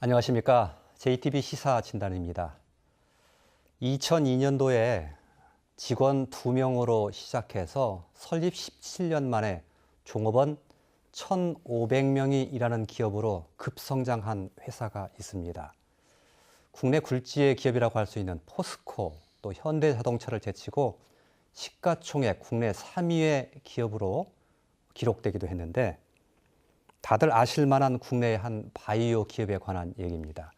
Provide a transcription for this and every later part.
안녕하십니까. JTB 시사진단입니다. 2002년도에 직원 2명으로 시작해서 설립 17년 만에 종업원 1,500명이 일하는 기업으로 급성장한 회사가 있습니다. 국내 굴지의 기업이라고 할 수 있는 포스코, 또 현대자동차를 제치고 시가총액 국내 3위의 기업으로 기록되기도 했는데, 다들 아실 만한 국내의 한 바이오 기업에 관한 얘기입니다.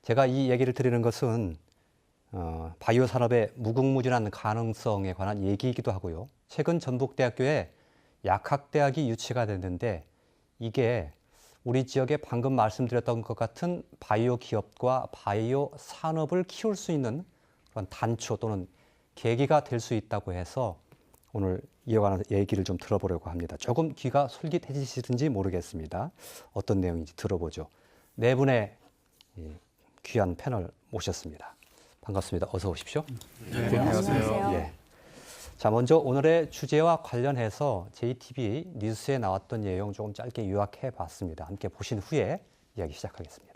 제가 이 얘기를 드리는 것은 바이오 산업의 무궁무진한 가능성에 관한 얘기이기도 하고요. 최근 전북대학교에 약학대학이 유치가 됐는데, 이게 우리 지역에 방금 말씀드렸던 것 같은 바이오 기업과 바이오 산업을 키울 수 있는 그런 단초 또는 계기가 될 수 있다고 해서 오늘 이에 관한 얘기를 좀 들어보려고 합니다. 조금 귀가 솔깃해지시는지 모르겠습니다. 어떤 내용인지 들어보죠. 네 분의 귀한 패널 모셨습니다. 반갑습니다. 어서 오십시오. 네, 안녕하세요. 예. 자, 먼저 오늘의 주제와 관련해서 JTB 뉴스에 나왔던 내용 조금 짧게 요약해 봤습니다. 함께 보신 후에 이야기 시작하겠습니다.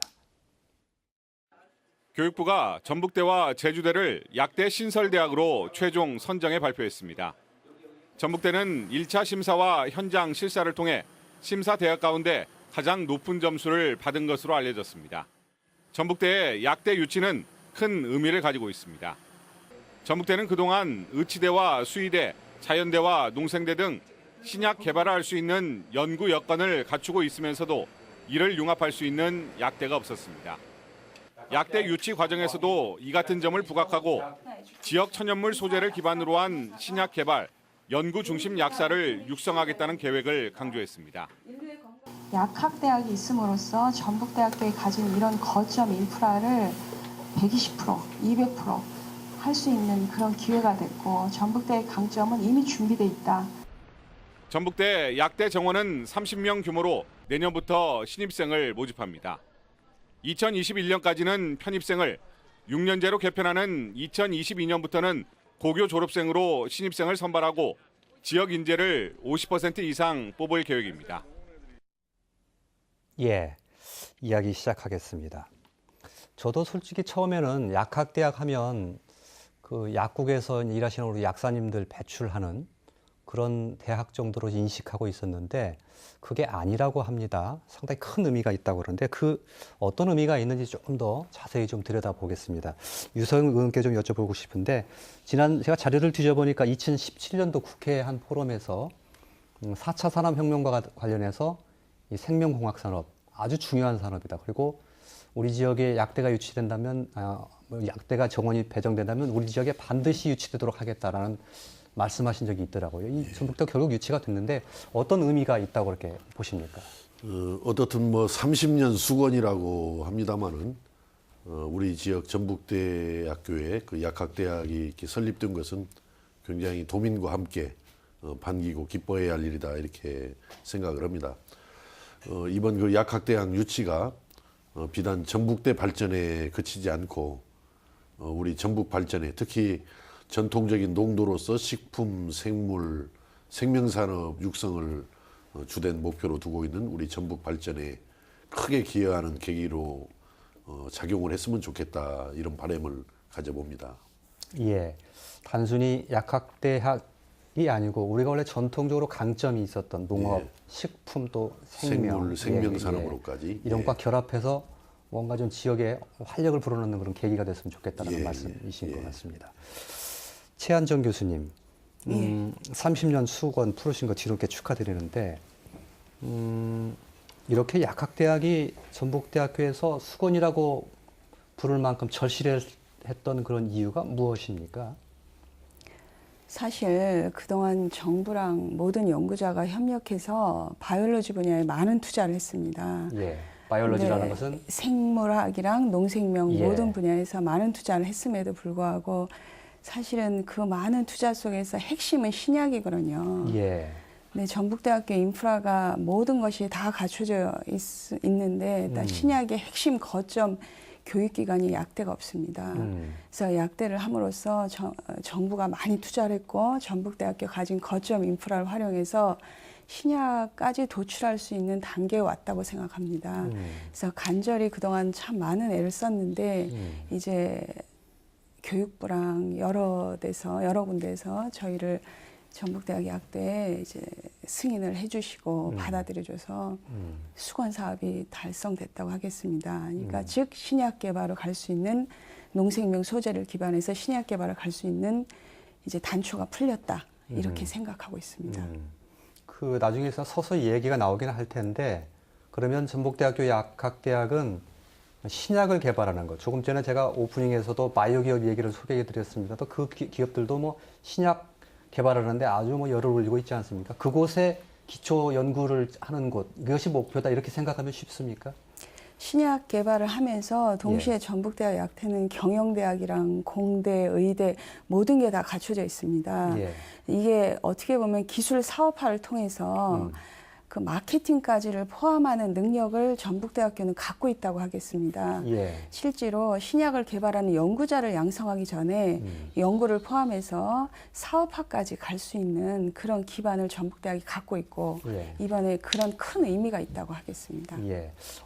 교육부가 전북대와 제주대를 약대 신설대학으로 최종 선정해 발표했습니다. 전북대는 1차 심사와 현장 실사를 통해 심사 대학 가운데 가장 높은 점수를 받은 것으로 알려졌습니다. 전북대의 약대 유치는 큰 의미를 가지고 있습니다. 전북대는 그동안 의치대와 수의대, 자연대와 농생대 등 신약 개발을 할 수 있는 연구 여건을 갖추고 있으면서도 이를 융합할 수 있는 약대가 없었습니다. 약대 유치 과정에서도 이 같은 점을 부각하고 지역 천연물 소재를 기반으로 한 신약 개발, 연구 중심 약사를 육성하겠다는 계획을 강조했습니다. 약학대학이 있음으로써 전북대학교에 가진 이런 거점 인프라를 120%, 200% 할 수 있는 그런 기회가 됐고, 전북대의 강점은 이미 준비돼 있다. 전북대 약대 정원은 30명 규모로 내년부터 신입생을 모집합니다. 2021년까지는 편입생을, 6년제로 개편하는 2022년부터는 고교 졸업생으로 신입생을 선발하고 지역 인재를 50% 이상 뽑을 계획입니다. 예, 이야기 시작하겠습니다. 저도 솔직히 처음에는 약학대학 하면 그 약국에서 일하시는 우리 약사님들 배출하는 그런 대학 정도로 인식하고 있었는데, 그게 아니라고 합니다. 상당히 큰 의미가 있다고 그러는데, 그 어떤 의미가 있는지 조금 더 자세히 좀 들여다보겠습니다. 유성 의원께 좀 여쭤보고 싶은데, 제가 자료를 뒤져보니까 2017년도 국회 한 포럼에서 4차 산업혁명과 관련해서 이 생명공학 산업, 아주 중요한 산업이다. 그리고 우리 지역에 약대가 유치된다면, 약대가 정원이 배정된다면 우리 지역에 반드시 유치되도록 하겠다라는 말씀하신 적이 있더라고요. 이 전북대 결국 유치가 됐는데 어떤 의미가 있다고 그렇게 보십니까? 어떻든 뭐 30년 수건이라고 합니다만은 우리 지역 전북대학교에 그 약학대학이 이렇게 설립된 것은 굉장히 도민과 함께 반기고 기뻐해야 할 일이다, 이렇게 생각을 합니다. 이번 그 약학대학 유치가 비단 전북대 발전에 그치지 않고 우리 전북 발전에, 특히 전통적인 농도로서 식품, 생물, 생명산업 육성을 주된 목표로 두고 있는 우리 전북 발전에 크게 기여하는 계기로 작용을 했으면 좋겠다, 이런 바람을 가져봅니다. 예, 단순히 약학대학이 아니고 우리가 원래 전통적으로 강점이 있었던 농업, 예. 식품 또 생명, 생명산업으로까지 이런 과 결합해서 뭔가 좀 지역에 활력을 불어넣는 그런 계기가 됐으면 좋겠다는 말씀이신 것 같습니다. 최한정 교수님, 30년 수건 풀으신 거 뒤늦게 축하드리는데, 이렇게 약학대학이 전북대학교에서 수건이라고 부를 만큼 절실했던 그런 이유가 무엇입니까? 사실 그동안 정부랑 모든 연구자가 협력해서 바이올로지 분야에 많은 투자를 했습니다. 예, 바이올로지라는 것은 생물학이랑 농생명 예. 모든 분야에서 많은 투자를 했음에도 불구하고 사실은 그 많은 투자 속에서 핵심은 신약이거든요. 예. 네, 전북대학교 인프라가 모든 것이 다 갖춰져 있는데 일단 신약의 핵심 거점 교육기관이 약대가 없습니다. 그래서 약대를 함으로써 정부가 많이 투자를 했고 전북대학교 가진 거점 인프라를 활용해서 신약까지 도출할 수 있는 단계에 왔다고 생각합니다. 그래서 간절히 그동안 참 많은 애를 썼는데 이제 교육부랑 여러 군데에서 저희를 전북대학 약대에 이제 승인을 해주시고 받아들여줘서 수건 사업이 달성됐다고 하겠습니다. 그러니까 즉 신약 개발을 갈 수 있는 농생명 소재를 기반해서 신약 개발을 갈 수 있는 이제 단초가 풀렸다 이렇게 생각하고 있습니다. 그 나중에서 서서히 얘기가 나오기는 할 텐데 그러면 전북대학교 약학대학은 신약을 개발하는 것. 조금 전에 제가 오프닝에서도 바이오 기업 얘기를 소개해 드렸습니다. 또 그 기업들도 뭐 신약 개발하는데 아주 뭐 열을 올리고 있지 않습니까? 그곳에 기초 연구를 하는 곳, 이것이 목표다 이렇게 생각하면 쉽습니까? 신약 개발을 하면서 동시에 전북대학 약대는 경영대학이랑 공대, 의대 모든 게 다 갖춰져 있습니다. 이게 어떻게 보면 기술 사업화를 통해서 그 마케팅까지를 포함하는 능력을 전북대학교는 갖고 있다고 하겠습니다. 실제로 신약을 개발하는 연구자를 양성하기 전에 연구를 포함해서 사업화까지 갈 수 있는 그런 기반을 전북대학이 갖고 있고 이번에 그런 큰 의미가 있다고 하겠습니다.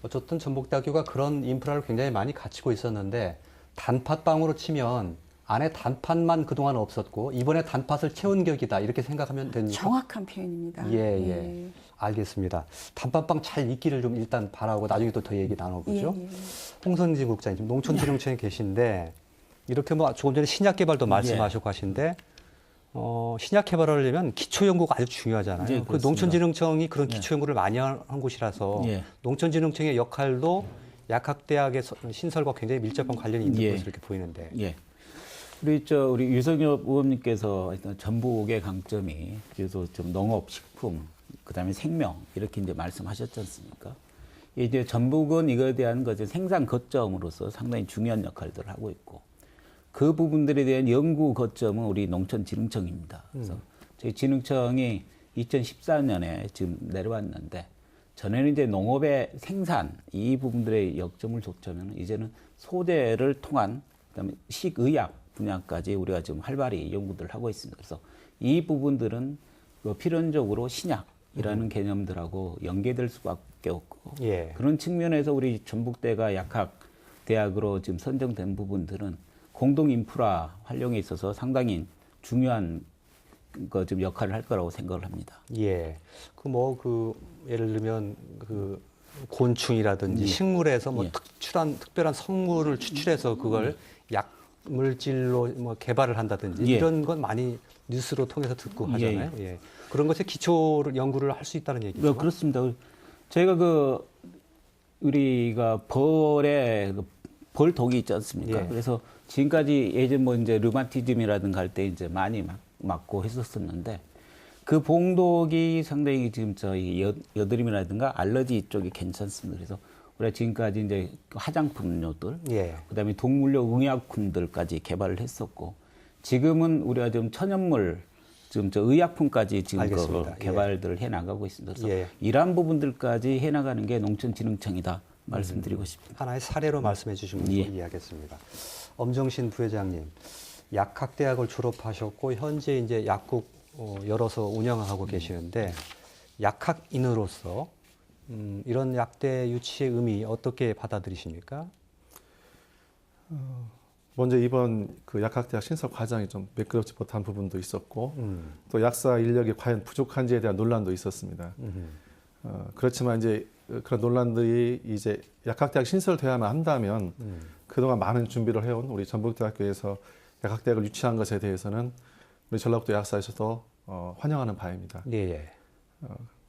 어쨌든 전북대학교가 그런 인프라를 굉장히 많이 갖추고 있었는데 단팥빵으로 치면 안에 단팥만 그동안 없었고 이번에 단팥을 채운 격이다 이렇게 생각하면 됩니까? 정확한 표현입니다. 알겠습니다. 단팥빵 잘 익기를 좀 일단 바라고 나중에 또 더 얘기 나눠보죠. 홍선진 국장님 지금 농촌진흥청에 계신데 이렇게 뭐 조금 전에 신약 개발도 말씀하셨고 하신데 신약 개발을 하려면 기초 연구가 아주 중요하잖아요. 그 농촌진흥청이 그런 기초 연구를 많이 한 곳이라서 농촌진흥청의 역할도 약학대학의 신설과 굉장히 밀접한 관련이 있는 것으로 이렇게 보이는데. 우리 유석엽 의원님께서 전북의 강점이 그래서 좀 농업, 식품, 그다음에 생명 이렇게 이제 말씀하셨지 않습니까? 이제 전북은 이거에 대한 것을 생산 거점으로서 상당히 중요한 역할들을 하고 있고 그 부분들에 대한 연구 거점은 우리 농촌진흥청입니다. 그래서 저희 진흥청이 2014년에 지금 내려왔는데 전에는 이제 농업의 생산 이 부분들의 역점을 뒀자면 이제는 소재를 통한 그다음에 식의약 분야까지 우리가 지금 활발히 연구들을 하고 있습니다. 그래서 이 부분들은 필연적으로 신약이라는 개념들하고 연계될 수밖에 없고 그런 측면에서 우리 전북대가 약학대학으로 지금 선정된 부분들은 공동 인프라 활용에 있어서 상당히 중요한 좀 역할을 할 거라고 생각을 합니다. 예를 들면 그 곤충이라든지 식물에서 뭐 특별한 성물을 추출해서 그걸 약 물질로 뭐 개발을 한다든지 이런 건 많이 뉴스로 통해서 듣고 하잖아요. 그런 것에 기초 연구를 할 수 있다는 얘기죠. 그렇습니다. 저희가 우리가 벌독이 있지 않습니까? 그래서 지금까지 예전 뭐 이제 류마티즘이라든가 할 때 이제 많이 맞고 했었었는데 그 봉독이 상당히 지금 저희 여드름이라든가 알러지 쪽이 괜찮습니다. 그래서 우리가 지금까지 이제 화장품료들, 그다음에 동물용 의약품들까지 개발을 했었고, 지금은 우리가 좀 천연물, 지금 저 의약품까지 지금 개발들을 해 나가고 있습니다. 그래서 이러한 부분들까지 해 나가는 게 농촌진흥청이다 말씀드리고 싶습니다. 하나의 사례로 말씀해 주시면 이해하겠습니다. 엄정신 부회장님, 약학대학을 졸업하셨고 현재 이제 약국 열어서 운영하고 계시는데 약학인으로서 이런 약대 유치의 의미 어떻게 받아들이십니까? 먼저 이번 그 약학대학 신설 과정이 좀 매끄럽지 못한 부분도 있었고 또 약사 인력이 과연 부족한지에 대한 논란도 있었습니다. 그렇지만 이제 그런 논란들이 이제 약학대학 신설돼야만 한다면 그동안 많은 준비를 해온 우리 전북대학교에서 약학대학을 유치한 것에 대해서는 우리 전라북도 약사에서도 환영하는 바입니다.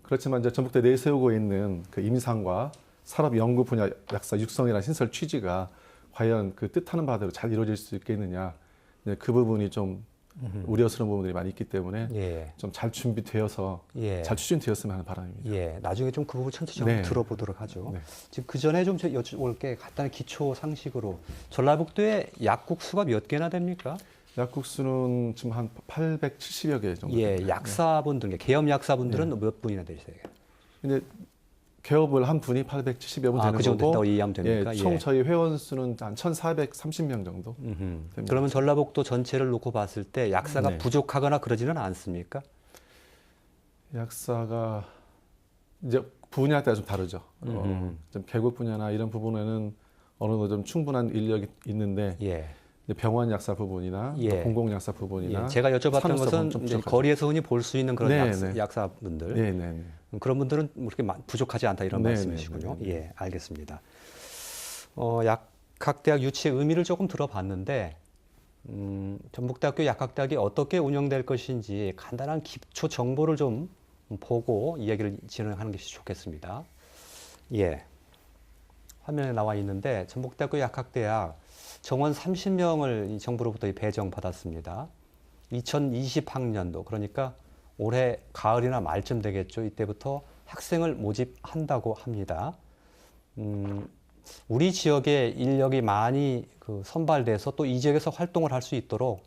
그렇지만 이제 전북대 내세우고 있는 그 임상과 산업 연구 분야 약사 육성이라는 신설 취지가 과연 그 뜻하는 바대로 잘 이루어질 수 있겠느냐, 그 부분이 좀 우려스러운 부분들이 많이 있기 때문에 좀 잘 준비되어서 잘 추진되었으면 하는 바람입니다. 나중에 좀 그 부분 천천히 들어보도록 하죠. 지금 그 전에 좀 여쭤볼 게 간단히 기초 상식으로 전라북도에 약국 수가 몇 개나 됩니까? 약국 수는 지금 한 870여 개 정도. 약사분들, 개업 약사분들은 몇 분이나 되세요? 근데 개업을 한 분이 870여 분 되는 그 정도 거고, 이해하면 됩니까? 총 저희 회원 수는 한 1,430명 정도 됩니다. 그러면 전라북도 전체를 놓고 봤을 때 약사가 부족하거나 그러지는 않습니까? 약사가 이제 분야에 따라 좀 다르죠. 좀 개국 분야나 이런 부분에는 어느 정도 좀 충분한 인력이 있는데 예. 이제 병원 약사 부분이나 예. 공공 약사 부분이나 예. 제가 여쭤봤던 산업사 것은 부분 좀 이제 부족하죠. 거리에서 흔히 볼 수 있는 그런 네, 네. 약사분들. 네, 네, 네. 그런 분들은 뭐 그렇게 부족하지 않다 이런 네, 말씀이시군요. 네, 네, 네. 예, 알겠습니다. 약학대학 유치의 의미를 조금 들어봤는데 전북대학교 약학대학이 어떻게 운영될 것인지 간단한 기초 정보를 좀 보고 이야기를 진행하는 것이 좋겠습니다. 예, 화면에 나와 있는데 전북대학교 약학대학 정원 30명을 정부로부터 배정받았습니다. 2020학년도 그러니까 올해 가을이나 말쯤 되겠죠. 이때부터 학생을 모집한다고 합니다. 우리 지역에 인력이 많이 선발돼서 또 이 지역에서 활동을 할 수 있도록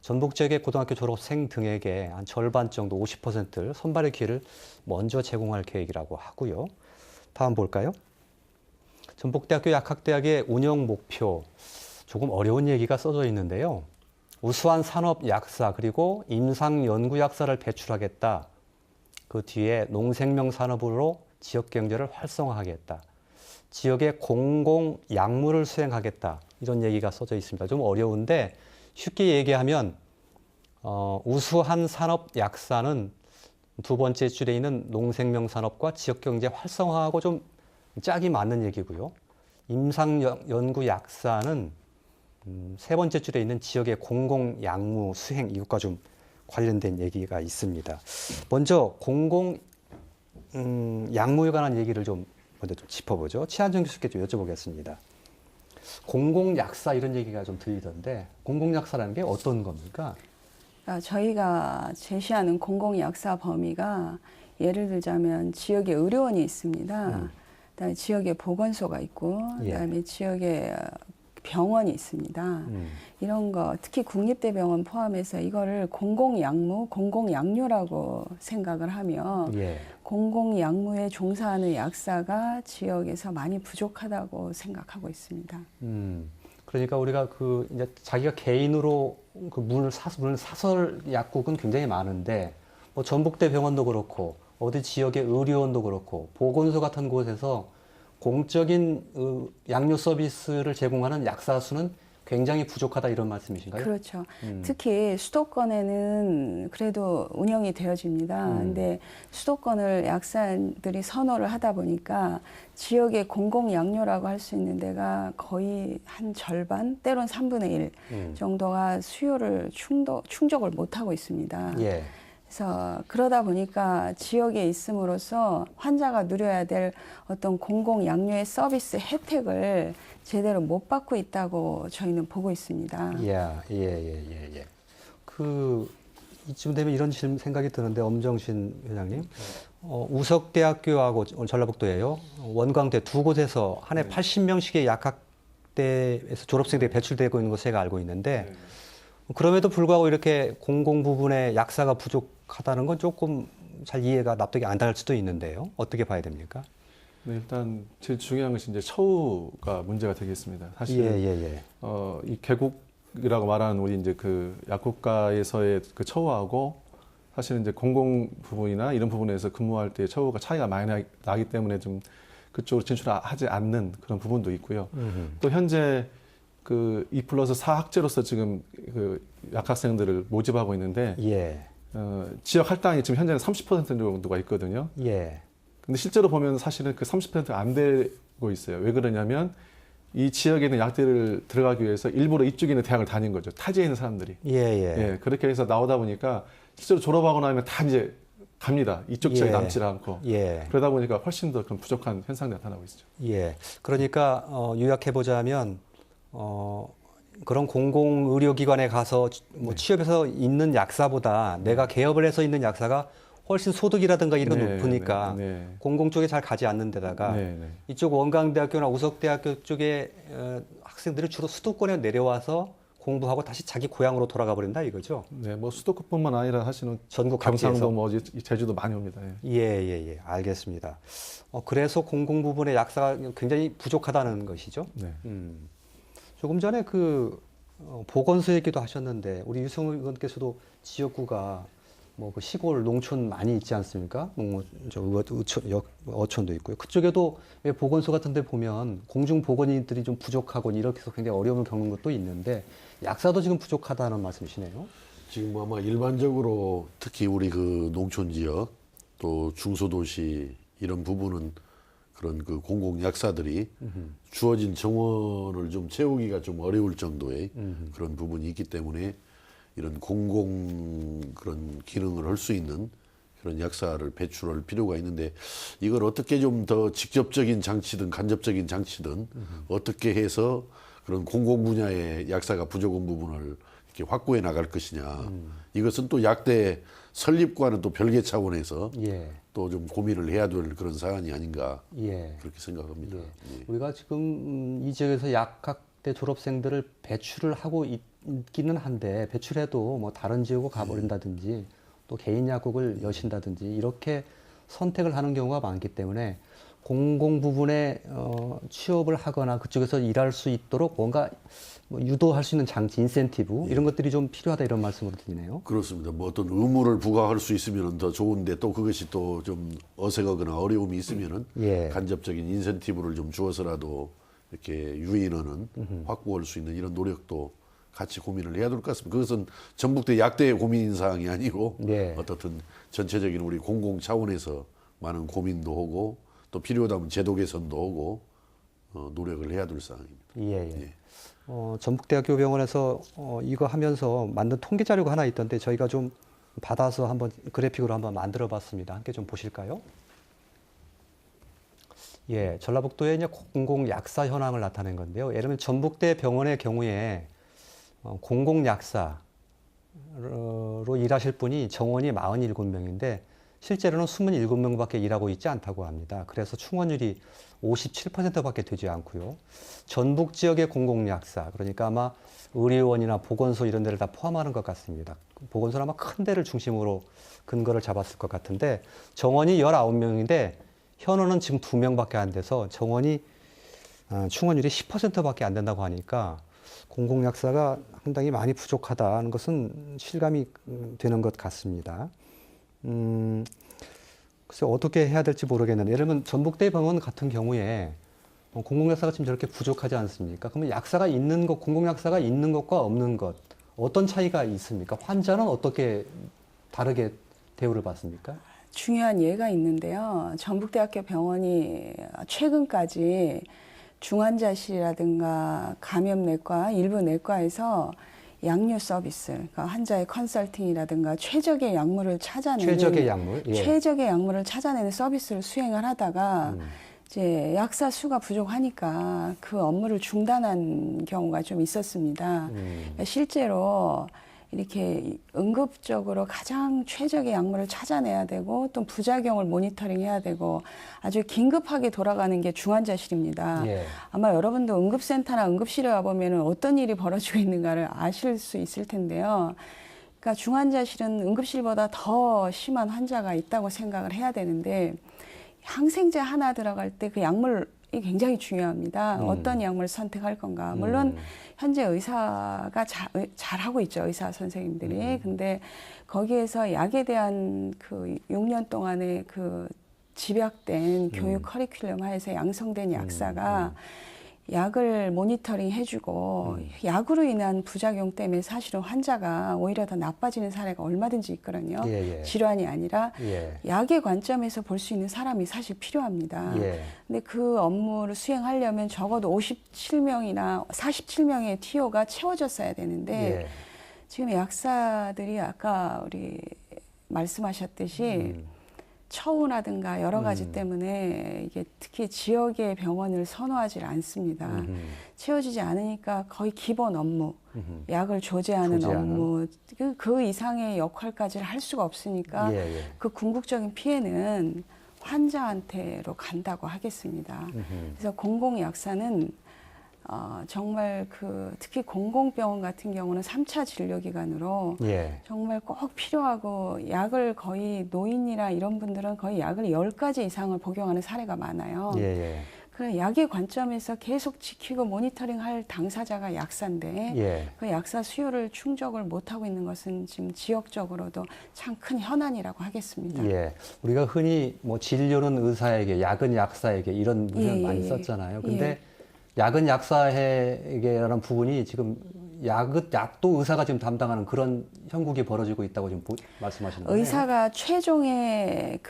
전북 지역의 고등학교 졸업생 등에게 한 절반 정도 50%를 선발의 기회를 먼저 제공할 계획이라고 하고요. 다음 볼까요? 전북대학교 약학대학의 운영 목표, 조금 어려운 얘기가 써져 있는데요. 우수한 산업 약사 그리고 임상 연구 약사를 배출하겠다. 그 뒤에 농생명 산업으로 지역 경제를 활성화하겠다. 지역의 공공 약물을 수행하겠다. 이런 얘기가 써져 있습니다. 좀 어려운데 쉽게 얘기하면 우수한 산업 약사는 두 번째 줄에 있는 농생명 산업과 지역 경제 활성화하고 좀 짝이 맞는 얘기고요. 임상 연구 약사는 세 번째 줄에 있는 지역의 공공 약무 수행 이것과 좀 관련된 얘기가 있습니다. 먼저 공공 약무에 관한 얘기를 좀 먼저 좀 짚어보죠. 최한정 교수께 좀 여쭤보겠습니다. 공공 약사 이런 얘기가 좀 들리던데 공공 약사라는 게 어떤 겁니까? 저희가 제시하는 공공 약사 범위가 예를 들자면 지역에 의료원이 있습니다. 그다음에 지역에 보건소가 있고 그다음에 지역에 병원이 있습니다. 이런 거 특히 국립대병원 포함해서 이거를 공공약무, 공공약류라고 생각을 하며 공공약무에 종사하는 약사가 지역에서 많이 부족하다고 생각하고 있습니다. 그러니까 우리가 이제 자기가 개인으로 문을 사설 약국은 굉장히 많은데 뭐 전북대 병원도 그렇고 어디 지역의 의료원도 그렇고 보건소 같은 곳에서 공적인 약류 서비스를 제공하는 약사 수는 굉장히 부족하다 이런 말씀이신가요? 그렇죠. 특히 수도권에는 그래도 운영이 되어집니다. 근데 수도권을 약사들이 선호를 하다 보니까 지역의 공공약류라고 할 수 있는 데가 거의 한 절반, 때론 3분의 1 정도가 수요를 충족을 못하고 있습니다. 예. 그래서 그러다 보니까 지역에 있음으로써 환자가 누려야 될 어떤 공공약류의 서비스 혜택을 제대로 못 받고 있다고 저희는 보고 있습니다. 예. 이쯤 되면 이런 생각이 드는데 엄정신 회장님, 우석대학교하고 전라북도예요. 원광대 두 곳에서 한 해 80명씩의 약학대에서 졸업생들이 배출되고 있는 것을 제가 알고 있는데 그럼에도 불구하고 이렇게 공공 부분에 약사가 부족하다는 건 조금 잘 이해가 납득이 안 될 수도 있는데요. 어떻게 봐야 됩니까? 네, 일단 제일 중요한 것이 이제 처우가 문제가 되겠습니다. 사실 이 개국이라고 말하는 우리 이제 그 약국가에서의 그 처우하고 사실은 이제 공공 부분이나 이런 부분에서 근무할 때 처우가 차이가 많이 나기 때문에 좀 그쪽으로 진출하지 않는 그런 부분도 있고요. 또 현재 그 2+4 학제로서 지금 그 약학생들을 모집하고 있는데 지역 할당이 지금 현재는 30% 정도가 있거든요. 근데 실제로 보면 사실은 그 30%가 안 되고 있어요. 왜 그러냐면 이 지역에 있는 약대를 들어가기 위해서 일부러 이쪽에 있는 대학을 다닌 거죠. 타지에 있는 사람들이. 그렇게 해서 나오다 보니까 실제로 졸업하고 나면 다 이제 갑니다. 이쪽 지역에 남지 않고. 그러다 보니까 훨씬 더 그런 부족한 현상이 나타나고 있죠. 그러니까 요약해 보자면 그런 공공의료기관에 가서 뭐 취업해서 있는 약사보다 내가 개업을 해서 있는 약사가 훨씬 소득이라든가 이런 게 높으니까 공공 쪽에 잘 가지 않는 데다가 이쪽 원광대학교나 우석대학교 쪽에 학생들이 주로 수도권에 내려와서 공부하고 다시 자기 고향으로 돌아가 버린다 이거죠? 네, 뭐 수도권뿐만 아니라 사실은 전국 경상도 뭐 제주도 많이 옵니다. 알겠습니다. 그래서 공공 부분의 약사가 굉장히 부족하다는 것이죠. 조금 전에 보건소 얘기도 하셨는데 우리 유승우 의원께서도 지역구가 뭐 그 시골 농촌 많이 있지 않습니까? 어촌도 있고요. 그쪽에도 왜 보건소 같은 데 보면 공중 보건의들이 좀 부족하고 이렇게 해서 굉장히 어려움을 겪는 것도 있는데 약사도 지금 부족하다는 말씀이시네요. 지금 아마 일반적으로 특히 우리 그 농촌 지역 또 중소도시 이런 부분은 그런 그 공공 약사들이 주어진 정원을 좀 채우기가 좀 어려울 정도의 그런 부분이 있기 때문에 이런 공공 그런 기능을 할 수 있는 그런 약사를 배출할 필요가 있는데 이걸 어떻게 좀 더 직접적인 장치든 간접적인 장치든 어떻게 해서 그런 공공 분야의 약사가 부족한 부분을 이렇게 확보해 나갈 것이냐. 이것은 또 약대 설립과는 또 별개 차원에서 예. 또 좀 고민을 해야 될 그런 사안이 아닌가 예. 그렇게 생각합니다. 예. 예. 우리가 지금 이 지역에서 약학대 졸업생들을 배출을 하고 있기는 한데 배출해도 뭐 다른 지역으로 가버린다든지 또 개인 약국을 여신다든지 이렇게 선택을 하는 경우가 많기 때문에 공공 부분에 취업을 하거나 그쪽에서 일할 수 있도록 뭔가 뭐 유도할 수 있는 장치, 인센티브 이런 것들이 좀 필요하다 이런 말씀으로 들리네요. 그렇습니다. 뭐 어떤 의무를 부과할 수 있으면 더 좋은데 또 그것이 또 좀 어색하거나 어려움이 있으면은 예. 간접적인 인센티브를 좀 주어서라도 이렇게 유인원은 확보할 수 있는 이런 노력도 같이 고민을 해야 될 것 같습니다. 그것은 전북대 약대의 고민 사항이 아니고 네. 어떻든 전체적인 우리 공공 차원에서 많은 고민도 하고 또 필요하다면 제도 개선도 하고 노력을 해야 될 사항입니다. 예, 예. 예. 전북대학교 병원에서 이거 하면서 만든 통계 자료가 하나 있던데 저희가 좀 받아서 한번 그래픽으로 한번 만들어 봤습니다. 함께 좀 보실까요? 예, 전라북도의 이제 공공 약사 현황을 나타낸 건데요. 예를 들면 전북대 병원의 경우에 공공 약사로 일하실 분이 정원이 47명인데 실제로는 27명밖에 일하고 있지 않다고 합니다. 그래서 충원율이 57%밖에 되지 않고요. 전북 지역의 공공약사, 그러니까 아마 의료원이나 보건소 이런 데를 다 포함하는 것 같습니다. 보건소는 아마 큰 데를 중심으로 근거를 잡았을 것 같은데 정원이 19명인데 현원은 지금 2명밖에 안 돼서 정원이 충원율이 10%밖에 안 된다고 하니까 공공약사가 상당히 많이 부족하다는 것은 실감이 되는 것 같습니다. 글쎄 어떻게 해야 될지 모르겠는데 예를 들면 전북대 병원 같은 경우에 공공약사가 지금 저렇게 부족하지 않습니까? 그러면 약사가 있는 것, 공공약사가 있는 것과 없는 것 어떤 차이가 있습니까? 환자는 어떻게 다르게 대우를 받습니까? 중요한 예가 있는데요. 전북대학교 병원이 최근까지 중환자실이라든가 감염내과, 일부 내과에서 약류 서비스, 그러니까 환자의 컨설팅이라든가 최적의 약물을 찾아내는 최적의 약물, 예. 최적의 약물을 찾아내는 서비스를 수행을 하다가 이제 약사 수가 부족하니까 그 업무를 중단한 경우가 좀 있었습니다. 그러니까 실제로 이렇게 응급적으로 가장 최적의 약물을 찾아내야 되고 또 부작용을 모니터링해야 되고 아주 긴급하게 돌아가는 게 중환자실입니다. 예. 아마 여러분도 응급센터나 응급실에 와보면 어떤 일이 벌어지고 있는가를 아실 수 있을 텐데요. 그러니까 중환자실은 응급실보다 더 심한 환자가 있다고 생각을 해야 되는데 항생제 하나 들어갈 때 그 약물이 굉장히 중요합니다. 어떤 약물을 선택할 건가. 물론 현재 의사가 잘하고 있죠. 의사 선생님들이. 근데 거기에서 약에 대한 그 6년 동안의 그 집약된 교육 커리큘럼 하에서 양성된 약사가 약을 모니터링 해주고 약으로 인한 부작용 때문에 사실은 환자가 오히려 더 나빠지는 사례가 얼마든지 있거든요. 예, 예. 질환이 아니라 예. 약의 관점에서 볼 수 있는 사람이 사실 필요합니다. 예. 근데 그 업무를 수행하려면 적어도 57명이나 47명의 TO가 채워졌어야 되는데 예. 지금 약사들이 아까 우리 말씀하셨듯이 처우라든가 여러 가지 때문에 이게 특히 지역의 병원을 선호하지 않습니다. 채워지지 않으니까 거의 기본 업무, 약을 조제하는 업무, 그 이상의 역할까지를 할 수가 없으니까 예, 예. 그 궁극적인 피해는 환자한테로 간다고 하겠습니다. 그래서 공공약사는 정말 특히 공공병원 같은 경우는 3차 진료기관으로 예. 정말 꼭 필요하고 약을 거의 노인이나 이런 분들은 거의 약을 10가지 이상을 복용하는 사례가 많아요. 예, 예. 그런 약의 관점에서 계속 지키고 모니터링할 당사자가 약사인데 예. 그 약사 수요를 충족을 못하고 있는 것은 지금 지역적으로도 참 큰 현안이라고 하겠습니다. 예. 우리가 흔히 뭐 진료는 의사에게, 약은 약사에게 이런 문제를 예, 많이 예, 썼잖아요. 예. 근데 약은 약사에게라는 부분이 지금 약도 의사가 지금 담당하는 그런 형국이 벌어지고 있다고 지금 말씀하시는 거예요. 의사가 최종의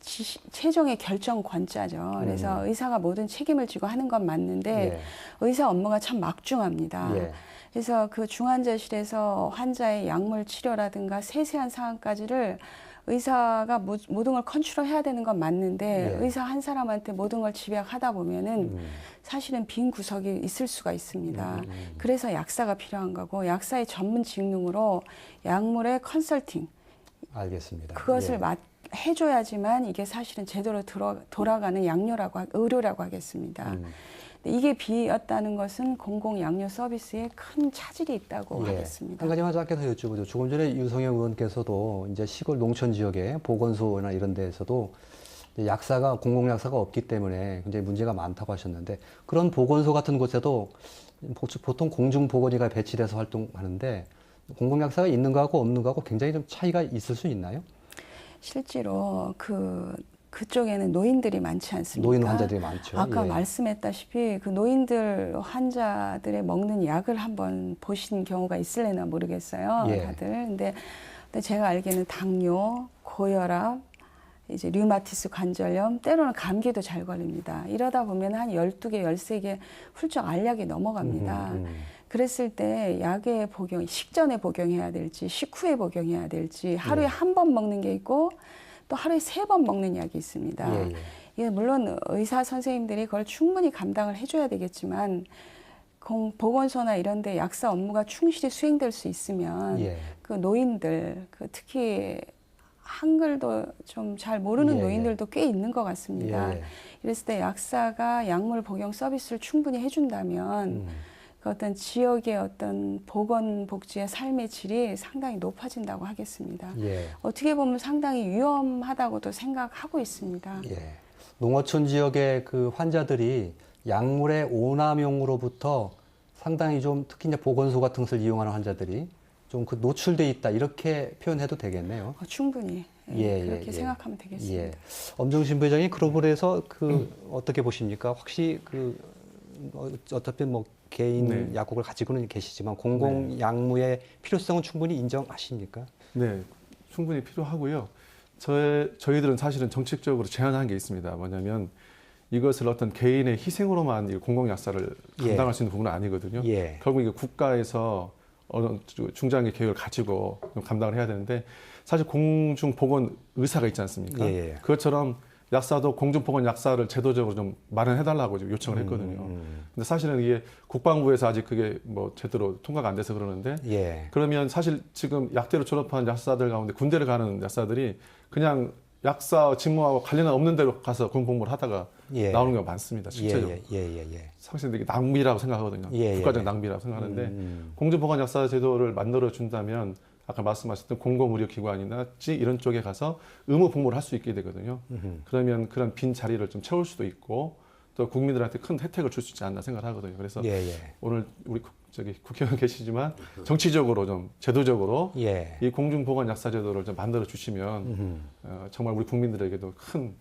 최종의 결정 권자죠. 그래서 의사가 모든 책임을 지고 하는 건 맞는데 예. 의사 업무가 참 막중합니다. 예. 그래서 그 중환자실에서 환자의 약물 치료라든가 세세한 사항까지를 의사가 모든 걸 컨트롤해야 되는 건 맞는데 예. 의사 한 사람한테 모든 걸 집약하다 보면은 사실은 빈 구석이 있을 수가 있습니다. 그래서 약사가 필요한 거고 약사의 전문 직능으로 약물의 컨설팅 알겠습니다. 그것을 예. 해줘야지만 이게 사실은 제대로 돌아가는 의료라고 하겠습니다. 이게 비었다는 것은 공공 양료 서비스에 큰 차질이 있다고 예. 하겠습니다. 한 가지만 짧게 더 여쭤보죠. 조금 전에 유성영 의원께서도 이제 시골 농촌 지역에 보건소나 이런 데에서도 약사가 공공약사가 없기 때문에 굉장히 문제가 많다고 하셨는데 그런 보건소 같은 곳에도 보통 공중보건의가 배치돼서 활동하는데 공공약사가 있는 거하고 없는 거하고 굉장히 좀 차이가 있을 수 있나요? 실제로 그쪽에는 노인들이 많지 않습니까? 노인 환자들이 많죠. 아까 예. 말씀했다시피 그 노인들 환자들의 먹는 약을 한번 보신 경우가 있을래나 모르겠어요. 예. 다들. 근데 제가 알기에는 당뇨, 고혈압, 이제 류마티스 관절염, 때로는 감기도 잘 걸립니다. 이러다 보면 한 12개, 13개 훌쩍 알약이 넘어갑니다. 그랬을 때 약의 복용, 식전에 복용해야 될지, 식후에 복용해야 될지, 하루에 한 번 먹는 게 있고, 또 하루에 3번 먹는 약이 있습니다. 예, 예. 예, 물론 의사 선생님들이 그걸 충분히 감당을 해줘야 되겠지만, 보건소나 이런 데 약사 업무가 충실히 수행될 수 있으면, 예. 그 노인들, 특히 한글도 좀 잘 모르는 예, 노인들도 꽤 있는 것 같습니다. 예. 이랬을 때 약사가 약물 복용 서비스를 충분히 해준다면 그 어떤 지역의 어떤 보건복지의 삶의 질이 상당히 높아진다고 하겠습니다. 예. 어떻게 보면 상당히 위험하다고도 생각하고 있습니다. 예. 농어촌 지역의 그 환자들이 약물의 오남용으로부터 상당히 좀 특히 이제 보건소 같은 것을 이용하는 환자들이 좀 그 노출돼 있다 이렇게 표현해도 되겠네요. 충분히 그렇게 생각하면 되겠습니다. 예. 엄정신 부회장이 그러고 해서 어떻게 보십니까? 혹시 어차피 뭐 개인 약국을 가지고는 계시지만 공공 약무의 필요성은 충분히 인정하십니까? 네, 충분히 필요하고요. 저희들은 사실은 정책적으로 제안한 게 있습니다. 뭐냐면 이것을 어떤 개인의 희생으로만 공공약사를 감당할 수 있는 부분은 아니거든요. 예. 결국 이게 국가에서 어느 중장기 계획을 가지고 감당을 해야 되는데 사실 공중보건 의사가 있지 않습니까? 예. 그것처럼 약사도 공중보건 약사를 제도적으로 좀 마련해달라고 요청을 했거든요. 근데 사실은 이게 국방부에서 아직 그게 뭐 제대로 통과가 안 돼서 그러는데 예. 그러면 사실 지금 약대로 졸업한 약사들 가운데 군대를 가는 약사들이 그냥 약사 직무하고 관련은 없는 데로 가서 공부를 하다가 나오는 경우가 많습니다. 실제로. 사실 이게 낭비라고 생각하거든요. 국가적 낭비라고 생각하는데 공중보건 약사 제도를 만들어 준다면 아까 말씀하셨던 공공의료기관이나 이런 쪽에 가서 의무 복무를 할 수 있게 되거든요. 그러면 그런 빈 자리를 좀 채울 수도 있고 또 국민들한테 큰 혜택을 줄 수 있지 않나 생각을 하거든요. 그래서 오늘 우리 국회의원 계시지만 정치적으로 좀 제도적으로 이 공중보건 약사 제도를 좀 만들어 주시면 정말 우리 국민들에게도 큰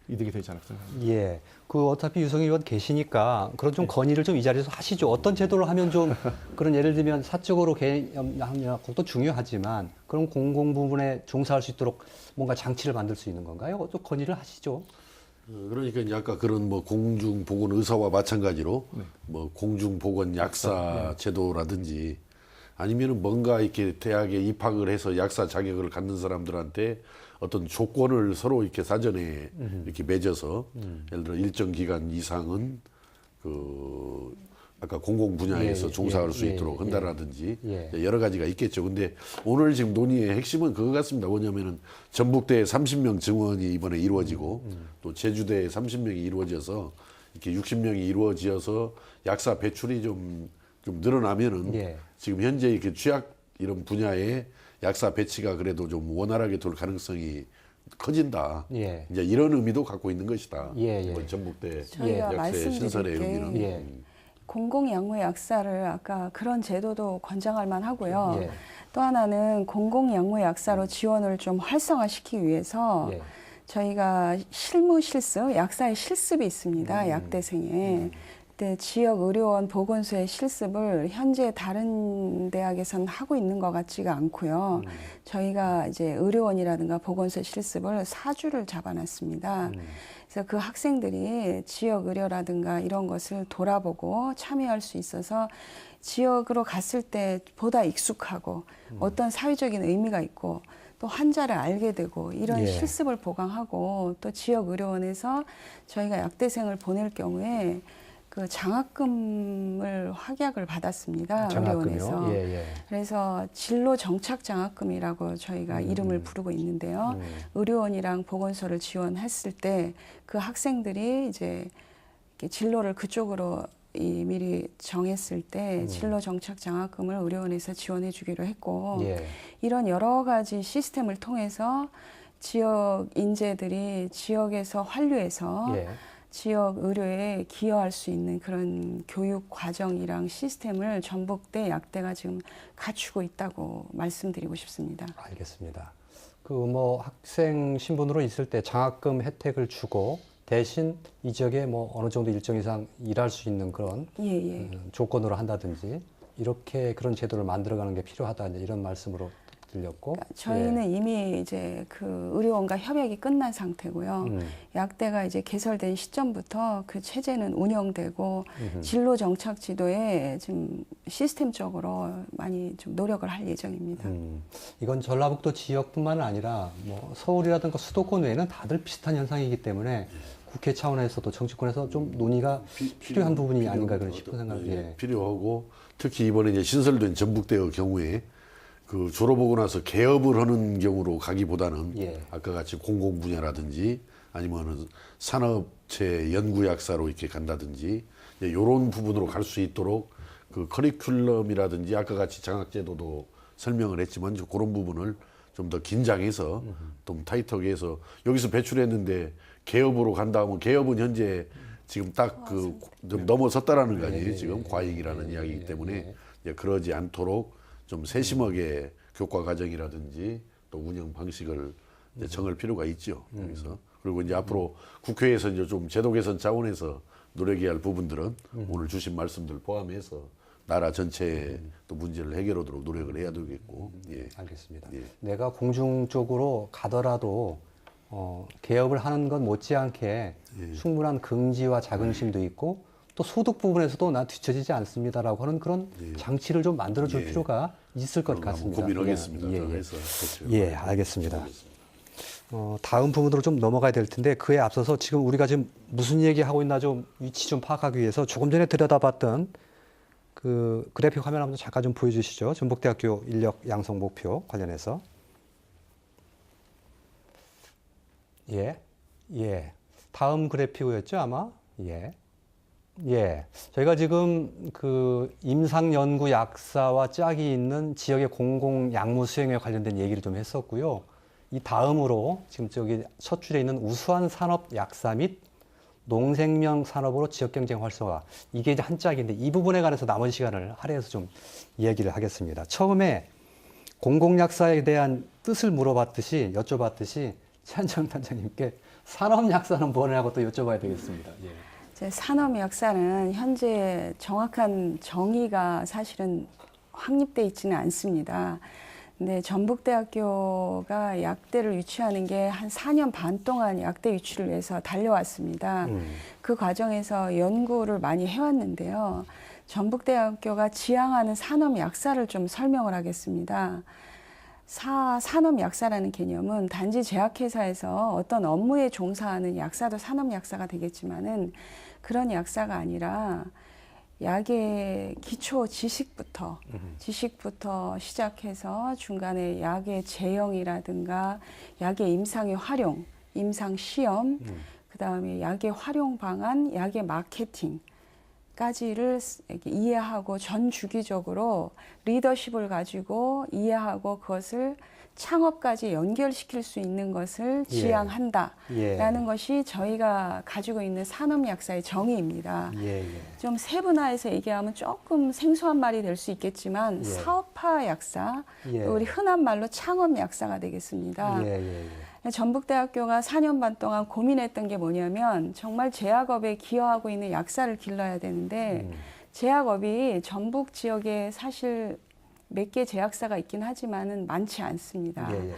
이득이 되지 않을까 생각합니다. 예. 어차피 유성희 의원 계시니까 그런 좀 건의를 좀 이 자리에서 하시죠. 어떤 제도를 하면 좀 그런 예를 들면 사적으로 개념하면 그것도 중요하지만 그런 공공 부분에 종사할 수 있도록 뭔가 장치를 만들 수 있는 건가요? 또 건의를 하시죠. 그러니까 아까 그런 뭐 공중보건 의사와 마찬가지로 뭐 공중보건 약사 제도라든지 아니면은 뭔가 이렇게 대학에 입학을 해서 약사 자격을 갖는 사람들한테 어떤 조건을 서로 이렇게 사전에 이렇게 맺어서 예를 들어 일정 기간 이상은 아까 공공 분야에서 종사할 수 있도록 한다라든지 여러 가지가 있겠죠. 근데 오늘 지금 논의의 핵심은 그거 같습니다. 뭐냐면은 전북대에 30명 증원이 이번에 이루어지고 또 제주대에 30명이 이루어져서 이렇게 60명이 이루어져서 약사 배출이 좀 늘어나면은 지금 현재 이렇게 취약 이런 분야에 약사 배치가 그래도 좀 원활하게 돌 가능성이 커진다. 예. 이제 이런 의미도 갖고 있는 것이다. 예, 예. 이번 전북대 저희가 약세 신설의 말씀드릴 게 의미는. 예. 공공양무 약사를 아까 그런 제도도 권장할 만하고요. 예. 또 하나는 공공양무 약사로 지원을 좀 활성화시키기 위해서 예. 저희가 실무 실습, 약사의 실습이 있습니다. 약대생에. 근데 지역 의료원 보건소의 실습을 현재 다른 대학에서는 하고 있는 것 같지가 않고요. 저희가 이제 의료원이라든가 보건소 실습을 4주를 잡아놨습니다. 그래서 그 학생들이 지역 의료라든가 이런 것을 돌아보고 참여할 수 있어서 지역으로 갔을 때 보다 익숙하고 어떤 사회적인 의미가 있고 또 환자를 알게 되고 이런 예. 실습을 보강하고 또 지역 의료원에서 저희가 약대생을 보낼 경우에 그 장학금을 확약을 받았습니다. 의료원에서. 예, 예. 그래서 진로 정착 장학금이라고 저희가 이름을 부르고 있는데요. 의료원이랑 보건소를 지원했을 때 그 학생들이 이제 이렇게 진로를 그쪽으로 미리 정했을 때 진로 정착 장학금을 의료원에서 지원해 주기로 했고 예. 이런 여러 가지 시스템을 통해서 지역 인재들이 지역에서 환류해서 예. 지역 의료에 기여할 수 있는 그런 교육 과정이랑 시스템을 전북대 약대가 지금 갖추고 있다고 말씀드리고 싶습니다. 알겠습니다. 그 뭐 학생 신분으로 있을 때 장학금 혜택을 주고 대신 이 지역에 뭐 어느 정도 일정 이상 일할 수 있는 그런 예, 예. 조건으로 한다든지 이렇게 그런 제도를 만들어가는 게 필요하다 이제 이런 말씀으로 들렸고 저희는 예. 이미 이제 그 의료원과 협약이 끝난 상태고요. 약대가 이제 개설된 시점부터 그 체제는 운영되고 진로 정착 지도에 지금 시스템적으로 많이 좀 노력을 할 예정입니다. 이건 전라북도 지역뿐만 아니라 뭐 서울이라든가 수도권 외에는 다들 비슷한 현상이기 때문에 국회 차원에서도 정치권에서 좀 논의가 필요한 부분이 아닌가 그런 싶은 생각이 예. 필요하고 특히 이번에 이제 신설된 전북대의 경우에 그 졸업하고 나서 개업을 하는 경우로 가기보다는 예. 아까 같이 공공 분야라든지 아니면은 산업체 연구약사로 이렇게 간다든지 이런 부분으로 갈 수 있도록 그 커리큘럼이라든지 아까 같이 장학제도도 설명을 했지만 그런 부분을 좀 더 긴장해서 좀 타이트하게 해서 여기서 배출했는데 개업으로 간다 하면 개업은 현재 지금 딱 그 좀 넘어섰다라는 거 아니에요. 지금 과잉이라는 이야기이기 때문에 이제 그러지 않도록 좀 세심하게 교과 과정이라든지 또 운영 방식을 이제 정할 필요가 있죠. 그래서 그리고 이제 앞으로 국회에서 이제 좀 제도 개선 차원에서 노력해야 할 부분들은 오늘 주신 말씀들 포함해서 나라 전체의 또 문제를 해결하도록 노력을 해야 되겠고. 예. 알겠습니다. 예. 내가 공중 쪽으로 가더라도 개업을 하는 것 못지않게 충분한 긍지와 자긍심도 있고 또 소득 부분에서도 난 뒤처지지 않습니다라고 하는 그런 장치를 좀 만들어줄 필요가 있을 것 같습니다. 고민하겠습니다. 예, 예. 해서 예, 알겠습니다. 다음 부분으로 좀 넘어가야 될 텐데 그에 앞서서 지금 우리가 지금 무슨 얘기하고 있나 좀 위치 좀 파악하기 위해서 조금 전에 들여다봤던 그 그래픽 화면 한번 잠깐 좀 보여주시죠. 전북대학교 인력 양성 목표 관련해서. 예, 예. 다음 그래픽이었죠 아마. 예. 예, 저희가 지금 그 임상연구 약사와 짝이 있는 지역의 공공 약물 수행에 관련된 얘기를 좀 했었고요. 이 다음으로 지금 저기 첫 줄에 있는 우수한 산업 약사 및 농생명 산업으로 지역 경쟁 활성화. 이게 이제 한 짝인데 이 부분에 관해서 남은 시간을 할애해서 좀 이야기를 하겠습니다. 처음에 공공 약사에 대한 뜻을 여쭤봤듯이 최한정 단장님께 산업 약사는 뭐냐고 또 여쭤봐야 되겠습니다. 예. 산업 약사는 현재 정확한 정의가 사실은 확립돼 있지는 않습니다. 근데 전북대학교가 약대를 유치하는 게 한 4년 반 동안 약대 유치를 위해서 달려왔습니다. 그 과정에서 연구를 많이 해왔는데요. 전북대학교가 지향하는 산업 약사를 좀 설명을 하겠습니다. 산업 약사라는 개념은 단지 제약회사에서 어떤 업무에 종사하는 약사도 산업 약사가 되겠지만은 그런 약사가 아니라 약의 기초 지식부터 시작해서 중간에 약의 제형이라든가 약의 임상의 활용, 임상 시험, 그다음에 약의 활용 방안, 약의 마케팅까지를 이해하고 전 주기적으로 리더십을 가지고 이해하고 그것을 창업까지 연결시킬 수 있는 것을 예. 지향한다라는 것이 저희가 가지고 있는 산업약사의 정의입니다. 예, 예. 좀 세분화해서 얘기하면 조금 생소한 말이 될 수 있겠지만 예. 사업화 약사, 예. 또 우리 흔한 말로 창업 약사가 되겠습니다. 예, 예, 예. 전북대학교가 4년 반 동안 고민했던 게 뭐냐면 정말 제약업에 기여하고 있는 약사를 길러야 되는데 제약업이 전북 지역에 사실 몇 개 제약사가 있긴 하지만은 많지 않습니다. 예, 예.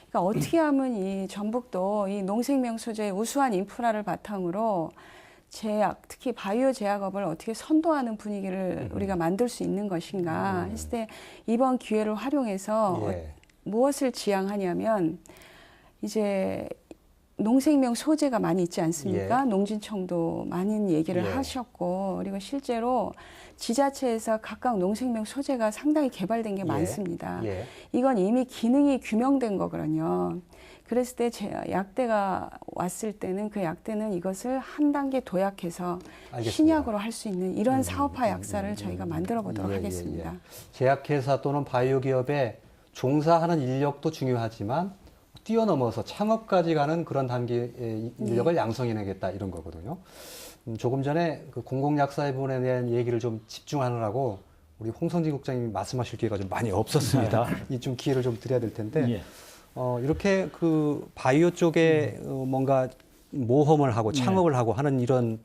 그러니까 어떻게 하면 이 전북도 이 농생명 소재의 우수한 인프라를 바탕으로 제약, 특히 바이오 제약업을 어떻게 선도하는 분위기를 우리가 만들 수 있는 것인가 했을 때 이번 기회를 활용해서 예. 무엇을 지향하냐면 이제 농생명 소재가 많이 있지 않습니까? 예. 농진청도 많은 얘기를 예. 하셨고 그리고 실제로 지자체에서 각각 농생명 소재가 상당히 개발된 게 예. 많습니다. 예. 이건 이미 기능이 규명된 거거든요. 그랬을 때 약대가 왔을 때는 그 약대는 이것을 한 단계 도약해서 알겠습니다. 신약으로 할 수 있는 이런 사업화 약사를 저희가 만들어 보도록 예, 예, 하겠습니다. 예. 제약회사 또는 바이오 기업에 종사하는 인력도 중요하지만 뛰어넘어서 창업까지 가는 그런 단계의 인력을 양성해내겠다 이런 거거든요. 조금 전에 그 공공약사의 부분에 대한 얘기를 좀 집중하느라고 우리 홍성진 국장님이 말씀하실 기회가 좀 많이 없었습니다. 이 좀 기회를 좀 드려야 될 텐데 예. 이렇게 그 바이오 쪽에 뭔가 모험을 하고 창업을 하고 하는 이런